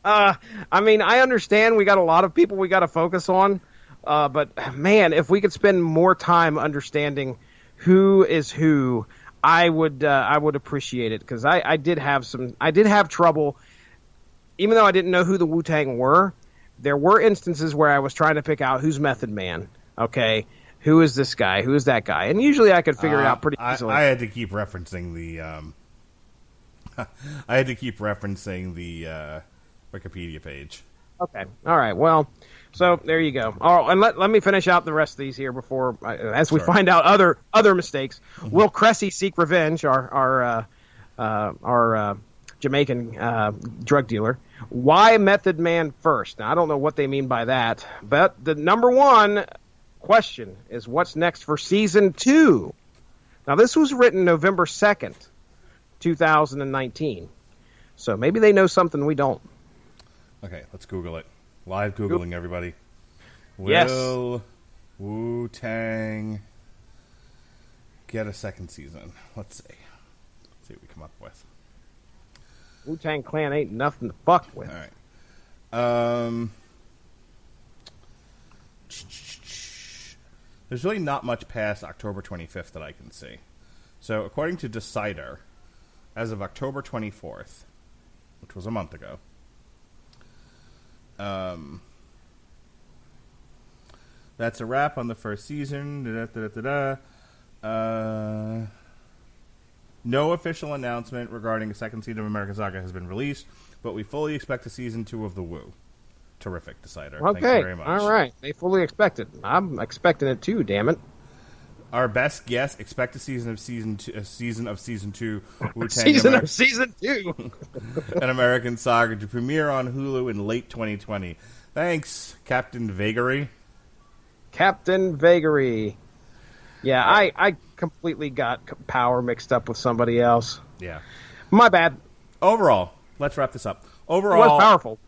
I mean, I understand we got a lot of people we got to focus on, but man, if we could spend more time understanding who is who, I would appreciate it, because I did have trouble, even though I didn't know who the Wu-Tang were. There were instances where I was trying to pick out who's Method Man. Okay. Who is this guy? Who is that guy? And usually I could figure it out pretty easily. I had to keep referencing the Wikipedia page. Okay. All right. Well, so there you go. Oh, and let me finish out the rest of these here before, as we find out other mistakes. Mm-hmm. Will Cressy seek revenge? Our Jamaican drug dealer. Why Method Man first? Now, I don't know what they mean by that, but the number one question is, what's next for season 2? Now, this was written November 2nd, 2019. So maybe they know something we don't. Okay, let's Google it. Live Googling, everybody. Yes. Will Wu-Tang get a second season? Let's see. Let's see what we come up with. Wu-Tangclan ain't nothing to fuck with. All right. There's really not much past October 25th that I can see. So, according to Decider, as of October 24th, which was a month ago, that's a wrap on the first season. No official announcement regarding a second season of American Saga has been released, but we fully expect a season 2 of The Wu. Terrific, Decider. Okay, thank you very much. All right. They fully expect it. I'm expecting it too, damn it. Our best guess, expect a season of season 2 Wu-Tang season of season 2. an American Saga to premiere on Hulu in late 2020. Thanks, Captain Vagary. Captain Vagary. Yeah, I completely got Power mixed up with somebody else. Yeah. My bad. Overall, let's wrap this up. Overall, he was powerful.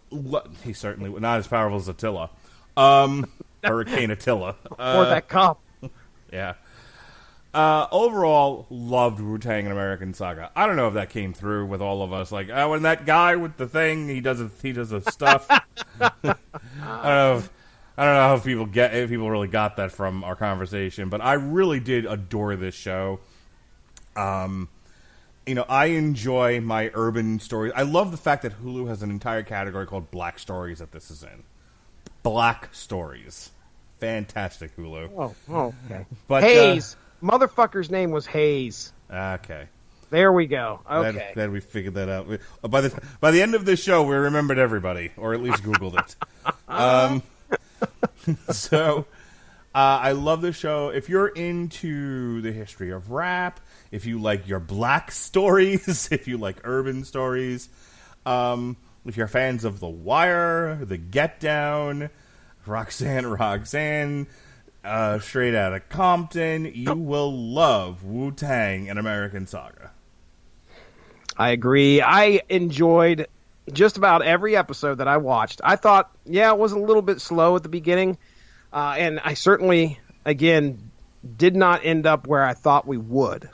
He certainly was not as powerful as Attila. Hurricane Attila. Or that cop. Yeah. Overall, loved Wu-Tang and American Saga. I don't know if that came through with all of us. Like, when that guy with the thing, he does the stuff. I don't know if people really got that from our conversation, but I really did adore this show. I enjoy my urban stories. I love the fact that Hulu has an entire category called Black Stories that this is in. Black Stories. Fantastic, Hulu. Oh, okay. But, Hayes. Motherfucker's name was Hayes. Okay. There we go. Okay. Glad we figured that out. By the end of this show, we remembered everybody, or at least Googled it. So, I love this show. If you're into the history of rap, if you like your black stories, if you like urban stories, if you're fans of The Wire, The Get Down, Roxanne, Straight Outta Compton, you will love Wu-Tang and American Saga. I agree. I enjoyed just about every episode that I watched. I thought, it was a little bit slow at the beginning, and I certainly, again, did not end up where I thought we would.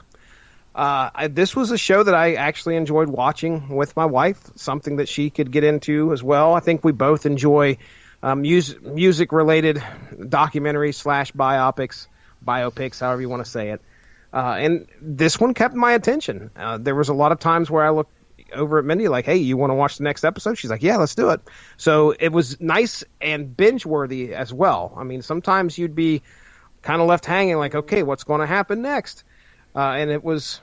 This was a show that I actually enjoyed watching with my wife, something that she could get into as well. I think we both enjoy music-related documentaries / biopics, however you want to say it. And this one kept my attention. There was a lot of times where I looked over at Mindy like, hey, you want to watch the next episode? She's like, yeah, let's do it. So it was nice and binge-worthy as well. I mean, sometimes you'd be kind of left hanging like, okay, what's going to happen next? And it was,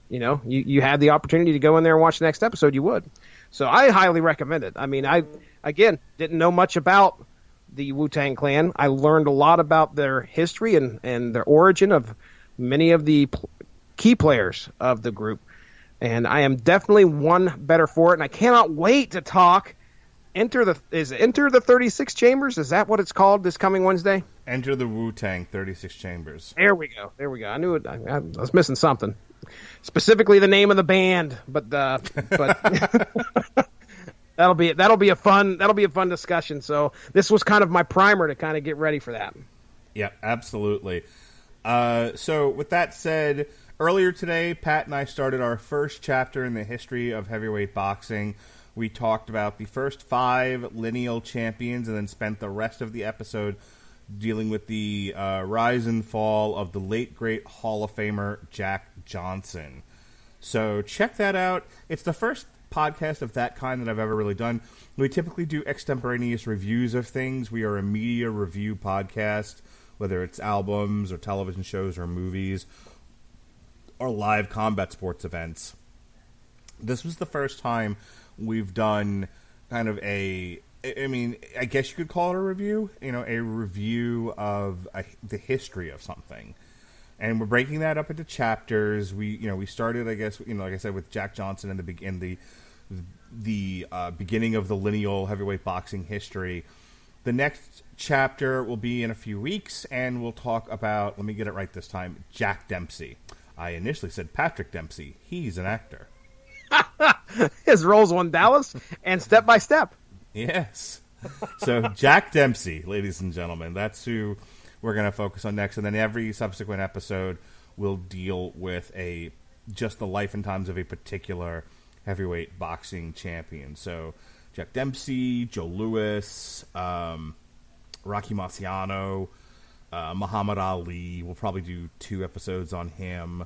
you had the opportunity to go in there and watch the next episode, you would. So I highly recommend it. I mean, I, again, didn't know much about the Wu-Tang Clan. I learned a lot about their history and their origin of many of the key players of the group. And I am definitely one better for it. And I cannot wait to talk Enter the 36 Chambers? Is that what it's called this coming Wednesday? Enter the Wu-Tang 36 Chambers. There we go. I knew it. I was missing something. Specifically the name of the band, but that'll be a fun discussion. So this was kind of my primer to kind of get ready for that. Yeah, absolutely. So with that said, earlier today, Pat and I started our first chapter in the history of heavyweight boxing. We talked about the first 5 lineal champions and then spent the rest of the episode dealing with the rise and fall of the late, great Hall of Famer Jack Johnson. So check that out. It's the first podcast of that kind that I've ever really done. We typically do extemporaneous reviews of things. We are a media review podcast, whether it's albums or television shows or movies or live combat sports events. This was the first time we've done kind of I guess you could call it a review, a review of the history of something. And we're breaking that up into chapters. We started, I guess, like I said, with Jack Johnson in the beginning of the lineal heavyweight boxing history. The next chapter will be in a few weeks, and we'll talk about, let me get it right this time, Jack Dempsey. I initially said Patrick Dempsey. He's an actor. His roles on Dallas and Step by Step. Yes. So Jack Dempsey, ladies and gentlemen, that's who we're going to focus on next. And then every subsequent episode will deal with just the life and times of a particular heavyweight boxing champion. So Jack Dempsey, Joe Louis, Rocky Marciano, Muhammad Ali. We'll probably do 2 episodes on him.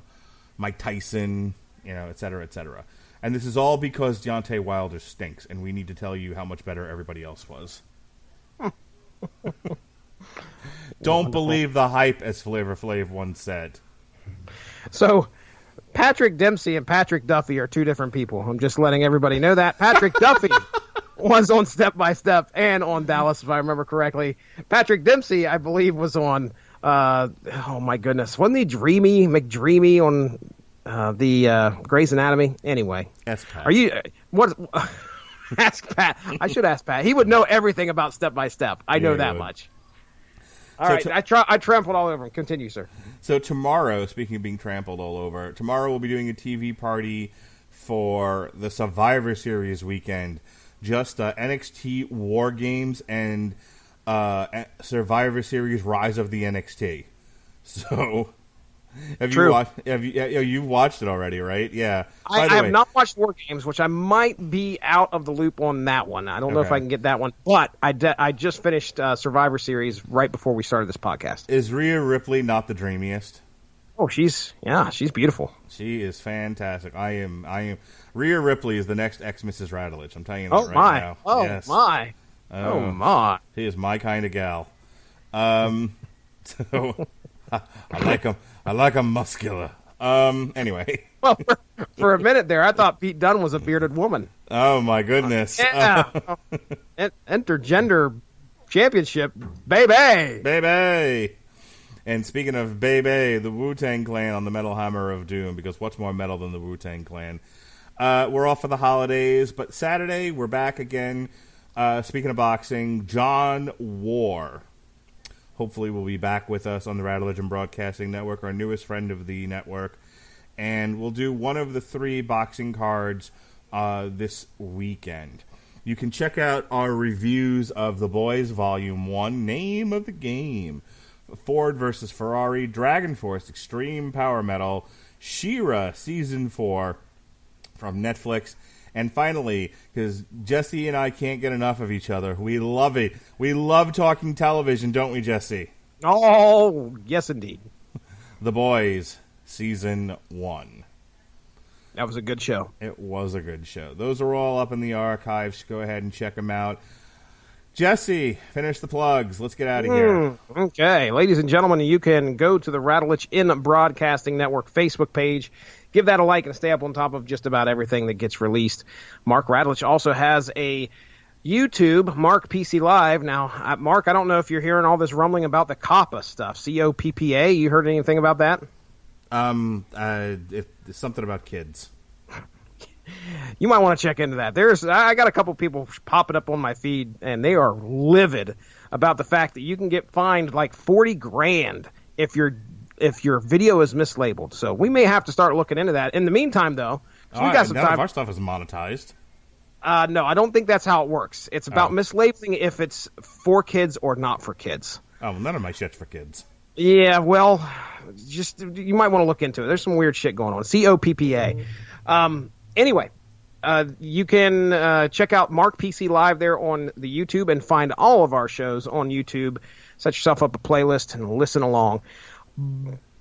Mike Tyson, et cetera, et cetera. And this is all because Deontay Wilder stinks, and we need to tell you how much better everybody else was. Don't believe the hype, as Flavor Flav once said. So, Patrick Dempsey and Patrick Duffy are 2 different people. I'm just letting everybody know that. Patrick Duffy was on Step by Step and on Dallas, if I remember correctly. Patrick Dempsey, I believe, was on, oh my goodness, wasn't he McDreamy on the Grey's Anatomy? Anyway. Ask Pat. Are you, ask Pat. I should ask Pat. He would know everything about Step by Step. I know that much. All right, I trampled all over him. Continue, sir. So tomorrow, speaking of being trampled all over, tomorrow we'll be doing a TV party for the Survivor Series weekend. Just NXT War Games and Survivor Series Rise of the NXT. So, you've watched it already, right? Yeah. I have not watched War Games, which I might be out of the loop on that one. I don't know if I can get that one, but I just finished Survivor Series right before we started this podcast. Is Rhea Ripley not the dreamiest? Oh, she's beautiful. She is fantastic. I am. Rhea Ripley is the next ex-Mrs. Radulch. I'm telling you that right now. Oh, yes. my. Oh, my. She is my kind of gal. So I like 'em muscular. Anyway. Well, for a minute there, I thought Pete Dunne was a bearded woman. Oh, my goodness. Yeah. Intergender championship, baby. Baby. And speaking of baby, the Wu-Tang Clan on the Metal Hammer of Doom, because what's more metal than the Wu-Tang Clan? We're off for the holidays, but Saturday we're back again. Speaking of boxing, John War hopefully will be back with us on the Radulch Broadcasting Network, our newest friend of the network. And we'll do one of the 3 boxing cards this weekend. You can check out our reviews of The Boys Volume 1, Name of the Game, Ford versus Ferrari, Dragon Force, Extreme Power Metal, She-Ra Season 4 from Netflix. And finally, because Jesse and I can't get enough of each other, we love it. We love talking television, don't we, Jesse? Oh, yes, indeed. The Boys, Season 1. That was a good show. It was a good show. Those are all up in the archives. Go ahead and check them out. Jesse, finish the plugs. Let's get out of here. Okay. Ladies and gentlemen, you can go to the Radulch in Broadcasting Network Facebook page. Give that a like and stay up on top of just about everything that gets released. Mark Radulch also has a YouTube, Mark PC Live. Now, Mark, I don't know if you're hearing all this rumbling about the COPPA stuff. COPPA. You heard anything about that? It's something about kids. You might want to check into that. I got a couple people popping up on my feed, and they are livid about the fact that you can get fined like $40,000 if your video is mislabeled. So we may have to start looking into that. In the meantime, though, we got some none time. of our stuff is monetized. No, I don't think that's how it works. It's about mislabeling if it's for kids or not for kids. Oh, well, none of my shit's for kids. Yeah, well, just you might want to look into it. There's some weird shit going on. COPPA. Anyway, you can check out Mark PC Live there on the YouTube and find all of our shows on YouTube. Set yourself up a playlist and listen along.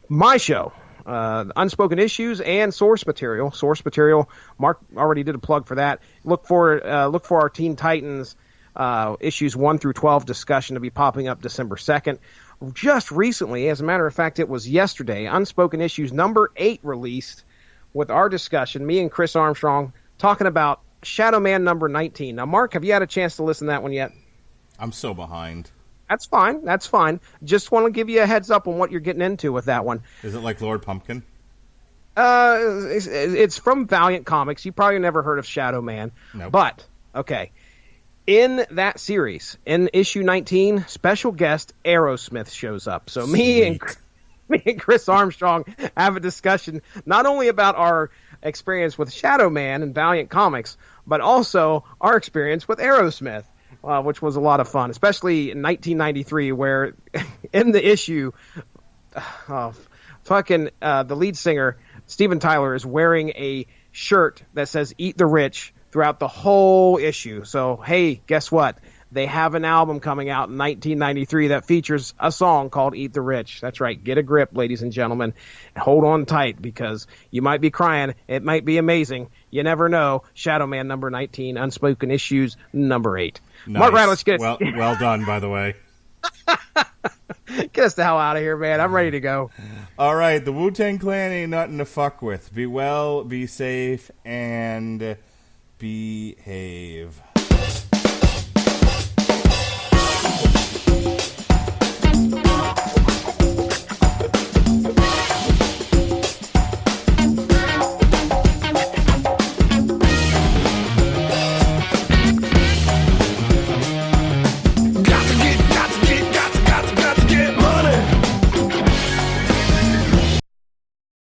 My show, Unspoken Issues and Source Material. Source Material, Mark already did a plug for that. Look for our Teen Titans issues 1 through 12 discussion to be popping up December 2nd. Just recently, as a matter of fact, it was yesterday, Unspoken Issues number 8 released with our discussion, me and Chris Armstrong, talking about Shadow Man number 19. Now, Mark, have you had a chance to listen to that one yet? I'm so behind. That's fine. That's fine. Just want to give you a heads up on what you're getting into with that one. Is it like Lord Pumpkin? It's from Valiant Comics. You probably never heard of Shadow Man. Nope. But, okay. In that series, in issue 19, special guest Aerosmith shows up. So me and Chris Armstrong have a discussion not only about our experience with Shadow Man and Valiant Comics, but also our experience with Aerosmith, which was a lot of fun, especially in 1993, where in the issue, the lead singer, Steven Tyler, is wearing a shirt that says "Eat the Rich" throughout the whole issue. So, hey, guess what? They have an album coming out in 1993 that features a song called Eat the Rich. That's right. Get a grip, ladies and gentlemen. And hold on tight because you might be crying. It might be amazing. You never know. Shadow Man number 19, Unspoken Issues number 8. Nice. Mark Radulch, get well done, by the way. Get us the hell out of here, man. I'm ready to go. All right. The Wu-Tang Clan ain't nothing to fuck with. Be well, be safe, and behave.